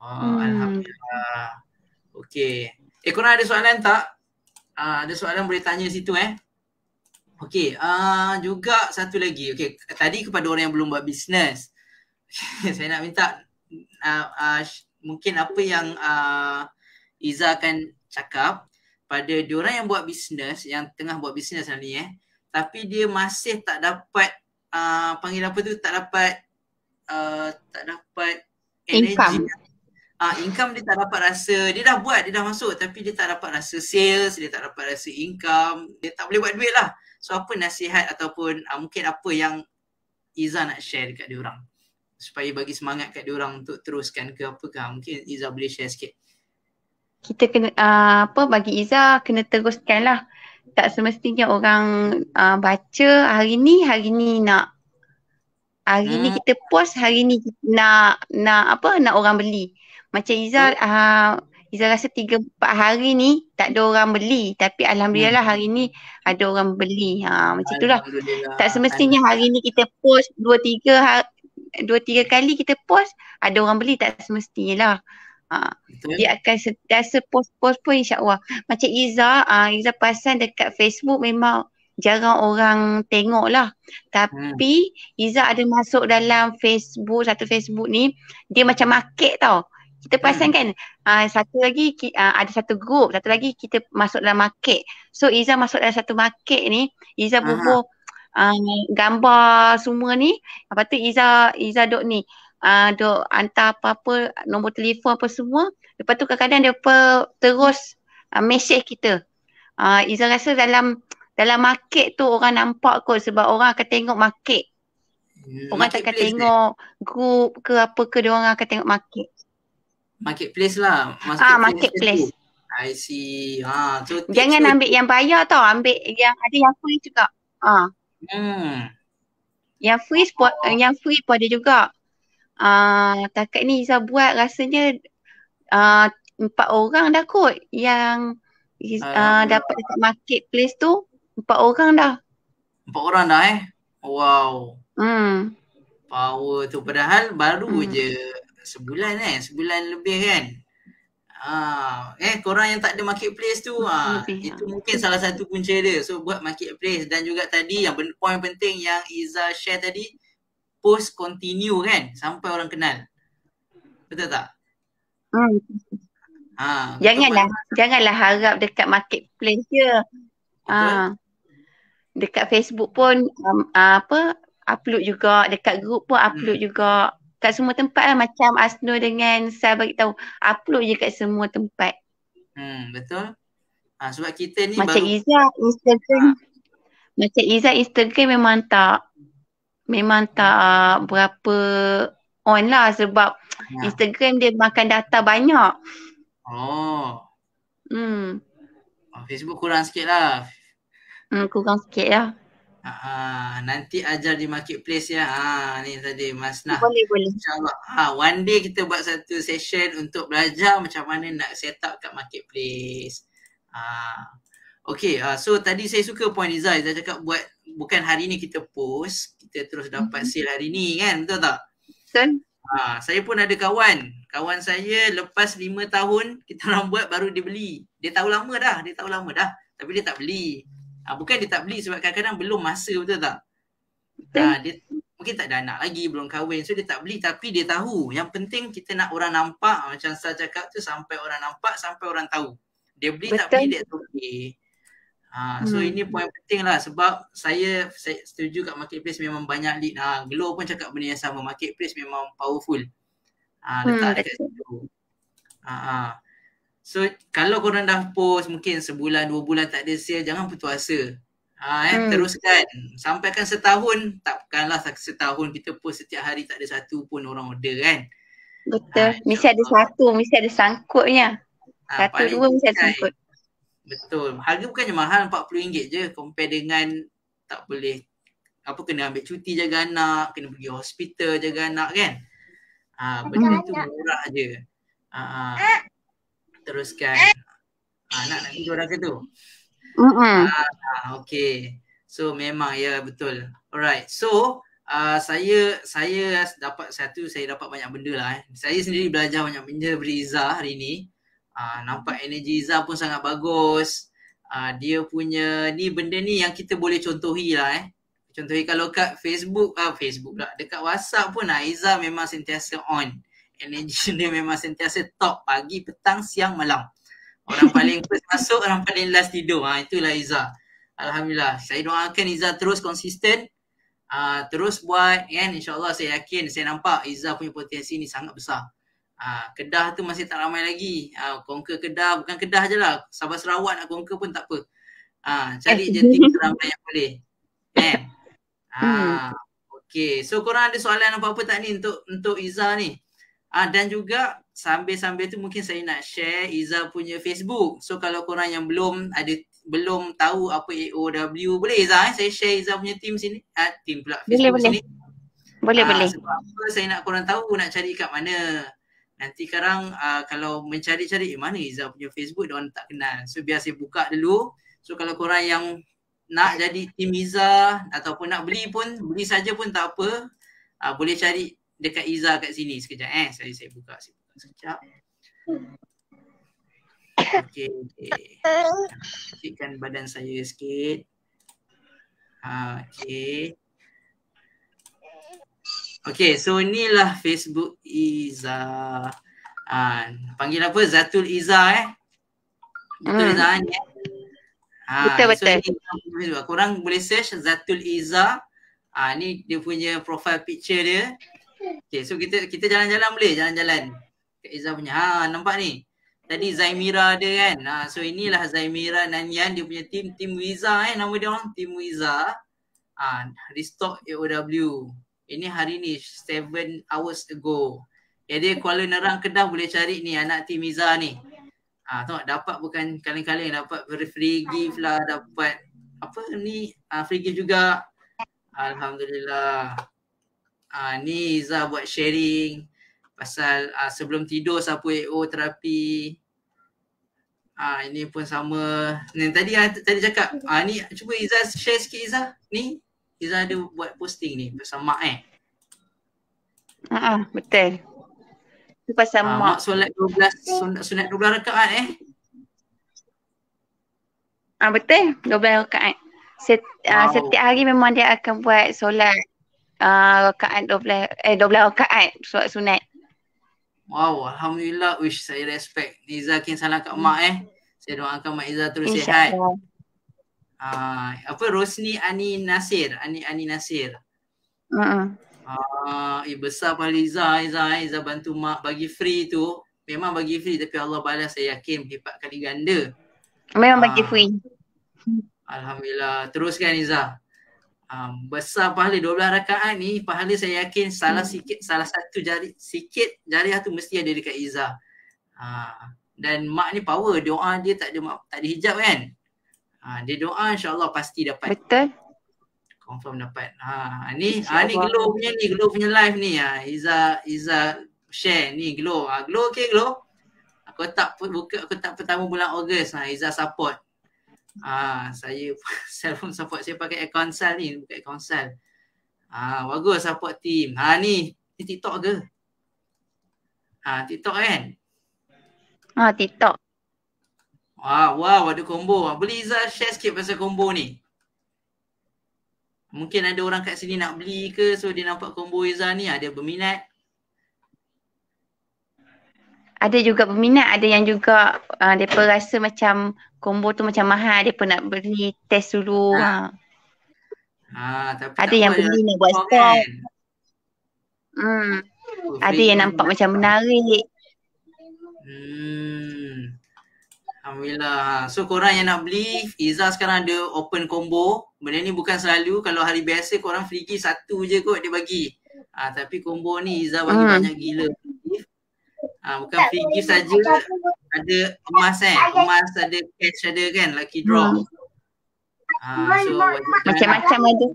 Alhamdulillah. Okay. Korang ada soalan tak? Ada soalan boleh tanya situ Okay, juga satu lagi. Okay, tadi kepada orang yang belum buat bisnes. Saya nak minta mungkin apa yang Izzah akan cakap pada diorang yang buat bisnes, yang tengah buat bisnes ni tapi dia masih tak dapat tak dapat energy. Income dia tak dapat rasa. Dia dah buat, dia dah masuk, tapi dia tak dapat rasa sales, dia tak dapat rasa income, dia tak boleh buat duit lah. So apa nasihat ataupun mungkin apa yang Izzah nak share dekat diorang supaya bagi semangat kat diorang untuk teruskan ke apakah? Mungkin Izzah boleh share sikit. Kita kena bagi Izzah kena teruskan lah. Tak semestinya orang baca hari ni nak kita post, hari ni nak orang beli. Macam Izzah Izzah rasa 3-4 hari ni tak ada orang beli, tapi alhamdulillah hari ni ada orang beli. Macam itulah. Tak semestinya hari ni kita post 2-3 kali kita post ada orang beli, tak semestinya lah. Dia akan sentiasa post-post pun insya-Allah. Macam Izzah pasal dekat Facebook memang jarang orang tengok lah. Tapi Izzah ada masuk dalam Facebook, satu Facebook ni dia macam market tau. Kita perasan kan satu lagi ada satu group, satu lagi kita masuk dalam market. So Izzah masuk dalam satu market ni, Izzah bubuh gambar semua ni. Lepas tu Izzah duk ni duk hantar apa-apa, nombor telefon apa semua. Lepas tu kadang-kadang dia terus mesej kita. Iza rasa dalam market tu orang nampak kot sebab orang akan tengok market. Orang takkan tengok group ke apa ke, dia orang akan tengok market. Marketplace lah. Marketplace. I see. So jangan ambil yang bayar tau, ambil yang ada yang free juga. Yang free pun ada juga. Takat ni Iza buat rasanya 4 orang dah kot yang dapat dekat marketplace tu. 4 orang dah. 4 orang dah Wow. Power tu, padahal baru je sebulan lebih kan. Korang yang tak ada marketplace tu, itu mungkin salah satu punca dia. So buat marketplace. Dan juga tadi yang poin penting yang Iza share tadi, post continue kan sampai orang kenal. Betul tak? Janganlah harap dekat marketplace je. Dekat Facebook pun upload juga, dekat group pun upload juga. Kat semua tempat lah, macam Asnur dengan Sal bagi tahu, upload je kat semua tempat. Betul. Sebab kita ni macam Iza Instagram. Macam Iza Instagram memang tak berapa on lah sebab Instagram dia makan data banyak. Facebook kurang sikit lah. Kurang sikit lah. Nanti ajar di marketplace ya. Ni tadi Mas Nah. Boleh. InsyaAllah. One day kita buat satu session untuk belajar macam mana nak set up kat marketplace. Okay, so tadi saya suka point Iza cakap bukan hari ni kita post, kita terus dapat sale hari ni kan, betul tak? Betul. Saya pun ada kawan saya lepas 5 tahun kita orang buat baru dia beli. Dia tahu lama dah, tapi dia tak beli. Bukan dia tak beli sebab kadang-kadang belum masa, betul tak? Dia mungkin tak ada anak lagi, belum kahwin, so dia tak beli, tapi dia tahu. Yang penting kita nak orang nampak, macam saya cakap tu, sampai orang nampak, sampai orang tahu. Dia beli tak beli, dia okay. So ini poin penting lah sebab saya setuju kat marketplace memang banyak lead. Glow pun cakap benda yang sama, marketplace memang powerful. Letak dekat situ. So kalau korang dah post mungkin sebulan 2 bulan tak ada sale, jangan putus asa. Teruskan. Sampaikan setahun, takkanlah setahun kita post setiap hari tak ada satu pun orang order kan. Betul. Mesti ada satu, mesti ada sangkutnya. Satu dua mesti ada sangkut. Betul. Harga bukannya mahal, RM40 je compare dengan tak boleh kena ambil cuti jaga anak, kena pergi hospital jaga anak kan. Benda tu murah je. Teruskan. Nak tidur dah ke tu? Okay. So memang ya betul. Alright. So saya dapat banyak benda lah. Saya sendiri belajar banyak benda dari Iza hari ni. Nampak energi Iza pun sangat bagus. Dia punya ni benda ni yang kita boleh contohi lah Contohi kalau kat Facebook pula. Dekat WhatsApp pun Iza memang sentiasa on. Energi dia memang sentiasa top. Pagi, petang, siang, malam. Orang paling first masuk, orang paling last tidur. Itulah Iza. Alhamdulillah. Saya doakan Iza terus konsisten. Terus buat kan. InsyaAllah saya yakin, saya nampak Iza punya potensi ni sangat besar. Kedah tu masih tak ramai lagi. Conquer Kedah, bukan Kedah je lah. Sabah Sarawak nak conquer pun tak apa. Cari je tim ramai yang boleh. Kan? Okay. So korang ada soalan apa-apa tak ni untuk Iza ni? Dan juga sambil-sambil tu mungkin saya nak share Iza punya Facebook. So kalau korang yang belum tahu apa AOW, boleh Iza saya share Iza punya team sini. Team pula Facebook boleh. sini. Boleh. Sebab apa saya nak korang tahu nak cari kat mana. Nanti sekarang kalau mencari-cari mana Iza punya Facebook, diorang tak kenal. So biar saya buka dulu. So kalau korang yang nak jadi team Iza ataupun nak beli saja pun tak apa. Boleh cari dekat Iza kat sini sekejap saya buka sekejap. Okey. Kecilkan badan saya sikit. Okey, so inilah Facebook Iza. Panggil apa? Zatul Iza Betul Iza ni Betul. So korang boleh search Zatul Iza. Ni dia punya profile picture dia. Okay, so kita jalan-jalan boleh? Jalan-jalan. Kak Izzah punya. Ha, nampak ni. Tadi Zaimira ada kan. So inilah Zaimira Nanyan, dia punya tim Wiza nama dia orang, tim Wiza. Restock AOW. Ini hari ni 7 hours ago. Jadi Kuala Nerang Kedah boleh cari ni anak tim Wiza ni. Tengok dapat bukan kaleng-kaleng, dapat free gift lah, dapat apa ni free gift juga. Alhamdulillah. Ni Izzah buat sharing pasal sebelum tidur sapu AO terapi. Ini pun sama. Tadi cakap ni cuba Izzah share sikit Izzah. Ni Izzah ada buat posting ni pasal mak betul. Itu pasal mak. Mak solat 12 sunat 12 rakaat Betul, 12 rakaat. Setiap hari memang dia akan buat solat rakaat 12 rakaat solat sunat. Wow, alhamdulillah. Wish, saya respect. Izzah kin salam kat mak Saya doakan mak Izzah terus sihat. Apa Rosni Ani Nasir. Ani Nasir. Besar pahala Izzah bantu mak bagi free tu. Memang bagi free tapi Allah balas, saya yakin 4 kali ganda. Memang bagi free. Alhamdulillah. Teruskan Izzah. Besar pahala 12 rakaat ni, pahala saya yakin salah satu jariah tu mesti ada dekat Izzah. Dan mak ni power, doa dia tak ada hijab kan. Dia doa insya-Allah pasti dapat. Betul. Confirm dapat. Ni Glow punya live ni. Izzah share ni Glow. Glow okey Glow. Aku tak pertama bulan Ogos. Izzah support. Saya cellphone support, saya pakai Econsal ni, bukan Econsal. Bagus support team. Ni TikTok ke? TikTok kan? TikTok. Wow, ada combo. Boleh Izzah share sikit pasal combo ni? Mungkin ada orang kat sini nak beli ke, so dia nampak combo Izzah ni, ada berminat. Ada juga berminat, ada yang juga mereka rasa macam combo tu macam mahal, mereka nak beli test dulu. Tapi ada yang beli nak buat stok. Ada yang nampak macam menarik. Alhamdulillah. So korang yang nak beli, Izzah sekarang ada open combo. Benda ni bukan selalu, kalau hari biasa korang free gift satu je kot dia bagi. Tapi combo ni Izzah bagi banyak gila. Bukan free gift saja, ada emas emas ada cash ada kan, lucky draw. So macam-macam ada.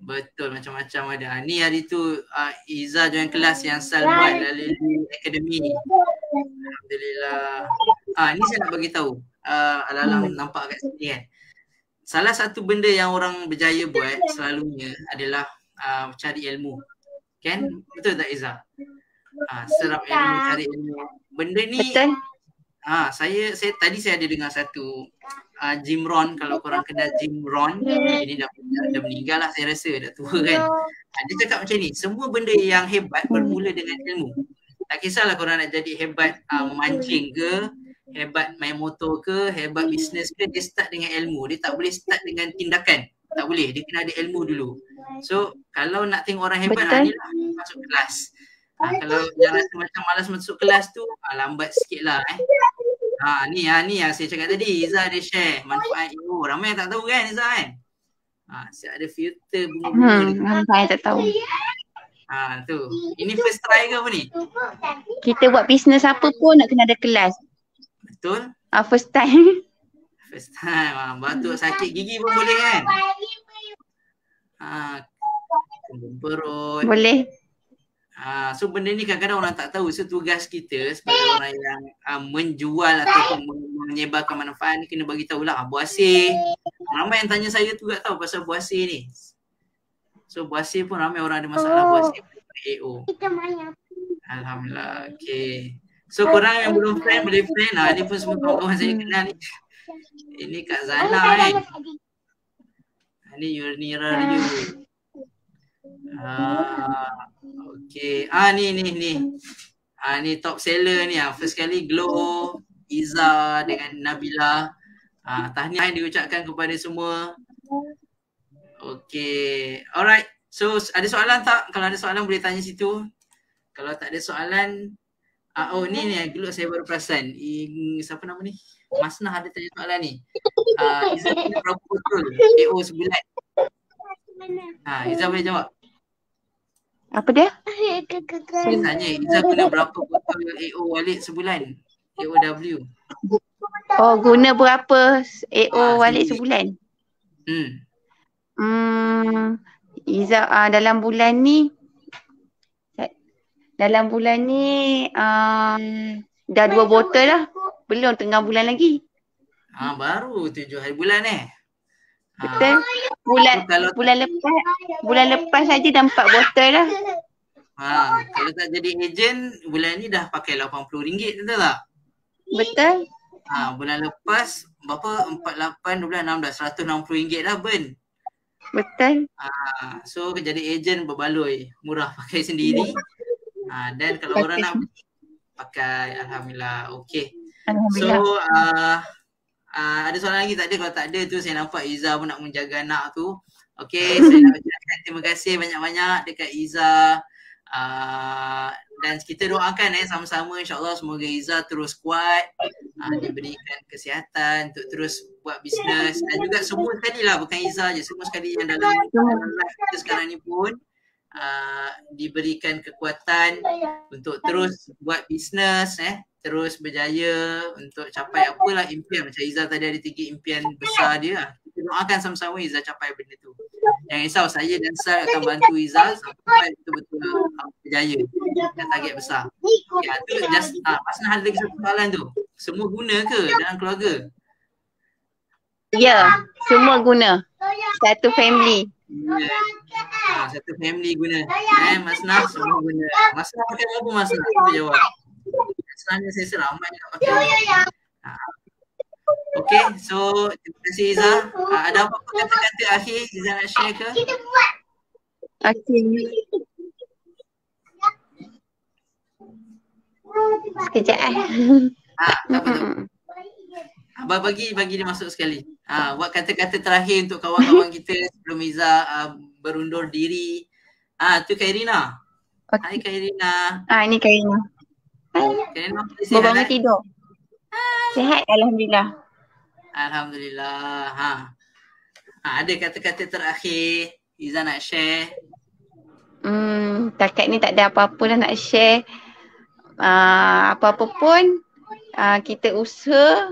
Betul, macam-macam ada. Ni hari tu Izzah join kelas yang Sal buat Lalili Academy. Alhamdulillah. Ni saya nak bagi tahu. Alam nampak kat sini kan. Salah satu benda yang orang berjaya buat selalunya adalah cari ilmu. Kan? Betul tak Izzah? Serap ilmu, cari ilmu. Benda ni betul. Saya tadi saya ada dengar satu Jim Rohn, kalau korang kenal Jim Rohn, ini dah meninggal lah saya rasa, dah tua kan. Dia cakap macam ni, semua benda yang hebat bermula dengan ilmu. Tak kisahlah korang nak jadi hebat memancing ke, hebat main motor ke, hebat bisnes ke, dia start dengan ilmu. Dia tak boleh start dengan tindakan. Tak boleh, dia kena ada ilmu dulu. So kalau nak tengok orang hebat, ni lah masuk kelas. Kalau yang rasa macam malas masuk kelas tu, lambat sikit lah Ni yang saya cakap tadi, Izzah ada share manfaat ilmu. Ramai yang tak tahu kan Izzah kan? Siap ada filter bunga-bunga. Ramai tak tahu. Tu. Ini first try ke apa ni? Kita buat bisnes apa pun nak kena ada kelas. Betul? First time. First time. Batuk sakit gigi pun boleh kan? Perut. Boleh. So benda ni kadang-kadang orang tak tahu. So tugas kita sebagai orang yang menjual ataupun menyebarkan manfaat ni, kena bagi tahulah buasir. Ramai yang tanya saya tu tak tahu pasal buasir ni. So buasir pun ramai orang ada masalah buasir AO. Alhamdulillah. Okay. So korang yang belum friend boleh friend. Ni pun semua kawan-kawan saya kenal ni. Ini Kak Zana kan. Ni Yurnira Ryu. Okay. Ni top seller ni. First kali Glow, Izzah dengan Nabila. Tahniah yang diucapkan kepada semua. Okay. Alright. So ada soalan tak? Kalau ada soalan boleh tanya situ. Kalau tak ada soalan, oh ni dulu saya baru perasan. Siapa nama ni? Masnah ada tanya soalan ni. Izzah punya berapa botol AO sebulan? Izzah boleh jawab. Apa dia? Dia tanya Izzah guna berapa botol AO Walid sebulan? AOW. Oh, guna berapa AO Walid sebulan? Izzah dalam bulan ni dah 2 botol lah. Belum tengah bulan lagi. Baru 7 hari bulan Betul. Bulan lepas saja dah 4 botol lah. Kalau tak jadi ejen bulan ni dah pakai RM80, betul tak? Betul. Bulan lepas berapa? 48, 12, 16, RM160 dah burn. Betul. So jadi ejen berbaloi, murah pakai sendiri. Dan kalau orang nak pakai, alhamdulillah. Okey. So ada soalan lagi tak ada? Kalau tak ada tu saya nampak Izzah pun nak menjaga anak tu. Okey, saya nak ucapkan terima kasih banyak-banyak dekat Izzah. Dan kita doakan sama-sama, insyaAllah semoga Izzah terus kuat, diberikan kesihatan untuk terus buat bisnes, dan juga semua sekali lah, bukan Izzah je, semua sekali yang dalam live kita sekarang ni pun diberikan kekuatan untuk terus buat bisnes, terus berjaya untuk capai apalah impian. Macam Izzah tadi ada 3 impian besar dia. Kita doakan sama-sama Izzah capai benda tu. Jangan risau, saya dan Sal akan bantu Izzah sampai betul-betul berjaya dan target besar. Tu just Masnah ada lagi satu soalan tu. Semua guna ke dalam keluarga? Ya, semua guna. Satu family. Satu family guna. Masnah semua guna. Masnah pakai apa Masnah? Cuba jawab. Sebenarnya saya selamat nak pakai. Okay, so terima kasih Izzah. Ada apa-apa kata-kata akhir Izzah nak share ke? Okay. Sekejap tak apa. Bagi dia masuk sekali. Buat kata-kata terakhir untuk kawan-kawan kita sebelum Izzah berundur diri. Tu Kak Irina. Hai Kak Irina. Ini Kak Irina. Baru bangun tidur. Sihat alhamdulillah. Alhamdulillah. Ada kata-kata terakhir Izzah nak share? Takat ni tak ada apa-apa dah nak share. Apa-apa pun kita usaha,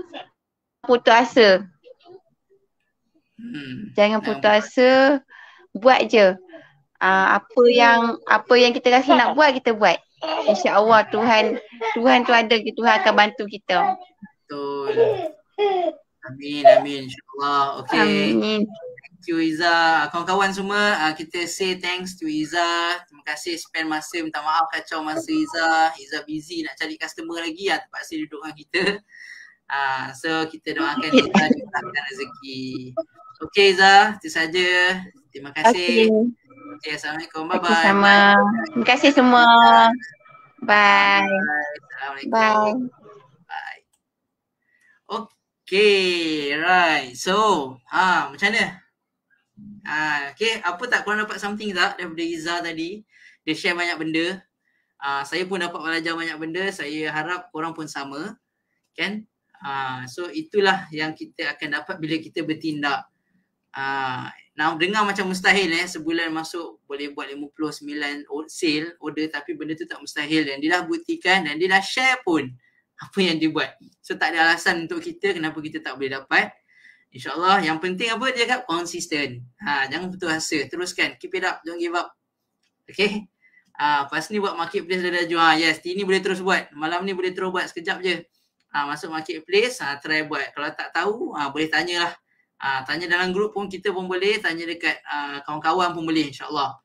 putus asa. Jangan putus asa, buat je. Apa yang kita rasa nak buat, kita buat. InsyaAllah Tuhan tu ada, Tuhan akan bantu kita. Betul. Amin. InsyaAllah. Okay. Amin. Thank you Izzah. Kawan-kawan semua, kita say thanks to Izzah. Terima kasih spend masa, minta maaf kacau masa Izzah. Izzah busy nak cari customer lagi, terpaksa duduk dengan kita. So kita doakan Izzah diberikan rezeki. Okay Izzah, itu saja. Terima kasih. Okay, Assalamualaikum. Bye-bye. Sama. Terima kasih semua. Bye. Assalamualaikum. Bye. Bye. Okay, right. So, macam mana? Okay, apa tak korang dapat something tak daripada Izzah tadi? Dia share banyak benda. Saya pun dapat belajar banyak benda. Saya harap korang pun sama. Kan? So, itulah yang kita akan dapat bila kita bertindak. Now dengar macam mustahil sebulan masuk boleh buat 59 sale order, tapi benda tu tak mustahil dan dia dah buktikan dan dia dah share pun apa yang dia buat. So tak ada alasan untuk kita kenapa kita tak boleh dapat. InsyaAllah yang penting apa dia cakap? Konsisten. Jangan putus asa, teruskan, keep it up, don't give up. Okay. Lepas ni buat marketplace dah jual. Yes, ini boleh terus buat. Malam ni boleh terus buat sekejap je. Masuk marketplace, try buat. Kalau tak tahu, boleh tanyalah. Tanya dalam grup pun kita pun boleh, tanya dekat kawan-kawan pun boleh insyaAllah.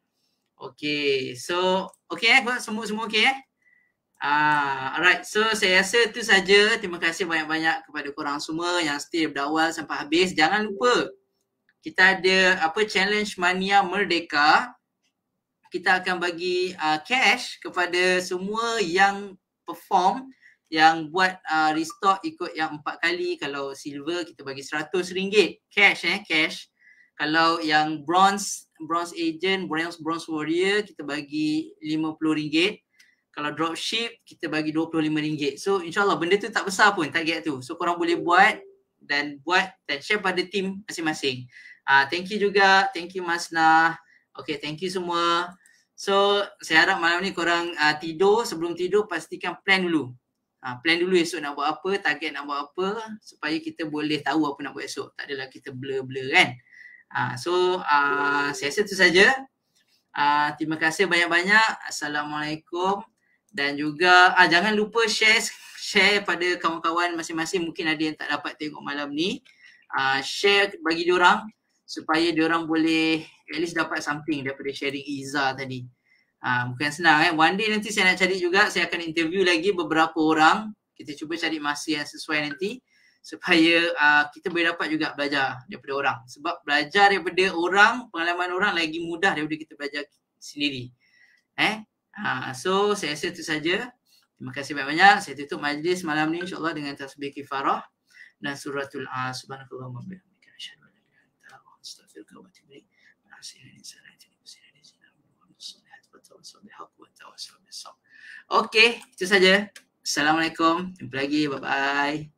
Okay, so okay semua okay alright, so saya rasa itu saja. Terima kasih banyak-banyak kepada korang semua yang stay dari awal sampai habis. Jangan lupa kita ada challenge Mania Merdeka. Kita akan bagi cash kepada semua yang perform, yang buat restock ikut yang 4 kali. Kalau silver kita bagi RM100 cash cash. Kalau yang bronze bronze agent, bronze warrior kita bagi RM50. Kalau dropship kita bagi RM25. So insyaAllah benda tu tak besar pun target tu. So korang boleh buat dan share pada team masing-masing. Thank you juga. Thank you Mas Nah. Okay, thank you semua. So saya harap malam ni korang tidur. Sebelum tidur pastikan plan dulu. Plan dulu esok nak buat apa, target nak buat apa, supaya kita boleh tahu apa nak buat esok. Tak adalah kita blur-blur kan. So saya rasa itu saja. Terima kasih banyak-banyak. Assalamualaikum. Dan juga jangan lupa share pada kawan-kawan masing-masing. Mungkin ada yang tak dapat tengok malam ni. Share bagi diorang supaya diorang boleh at least dapat something daripada sharing Izzah tadi. Bukan senang One day nanti saya nak cari juga, saya akan interview lagi beberapa orang. Kita cuba cari masa yang sesuai nanti supaya kita boleh dapat juga belajar daripada orang. Sebab belajar daripada orang, pengalaman orang lagi mudah daripada kita belajar sendiri. So saya rasa itu saja. Terima kasih banyak-banyak. Saya tutup majlis malam ni insyaAllah dengan tasbih kifarah dan suratul subhanakallahumma wa bihamdika asyhadu an la ilaha illa anta astaghfiruka wa atubu ilaik. Okay, itu saja. Assalamualaikum. Jumpa lagi. Bye-bye.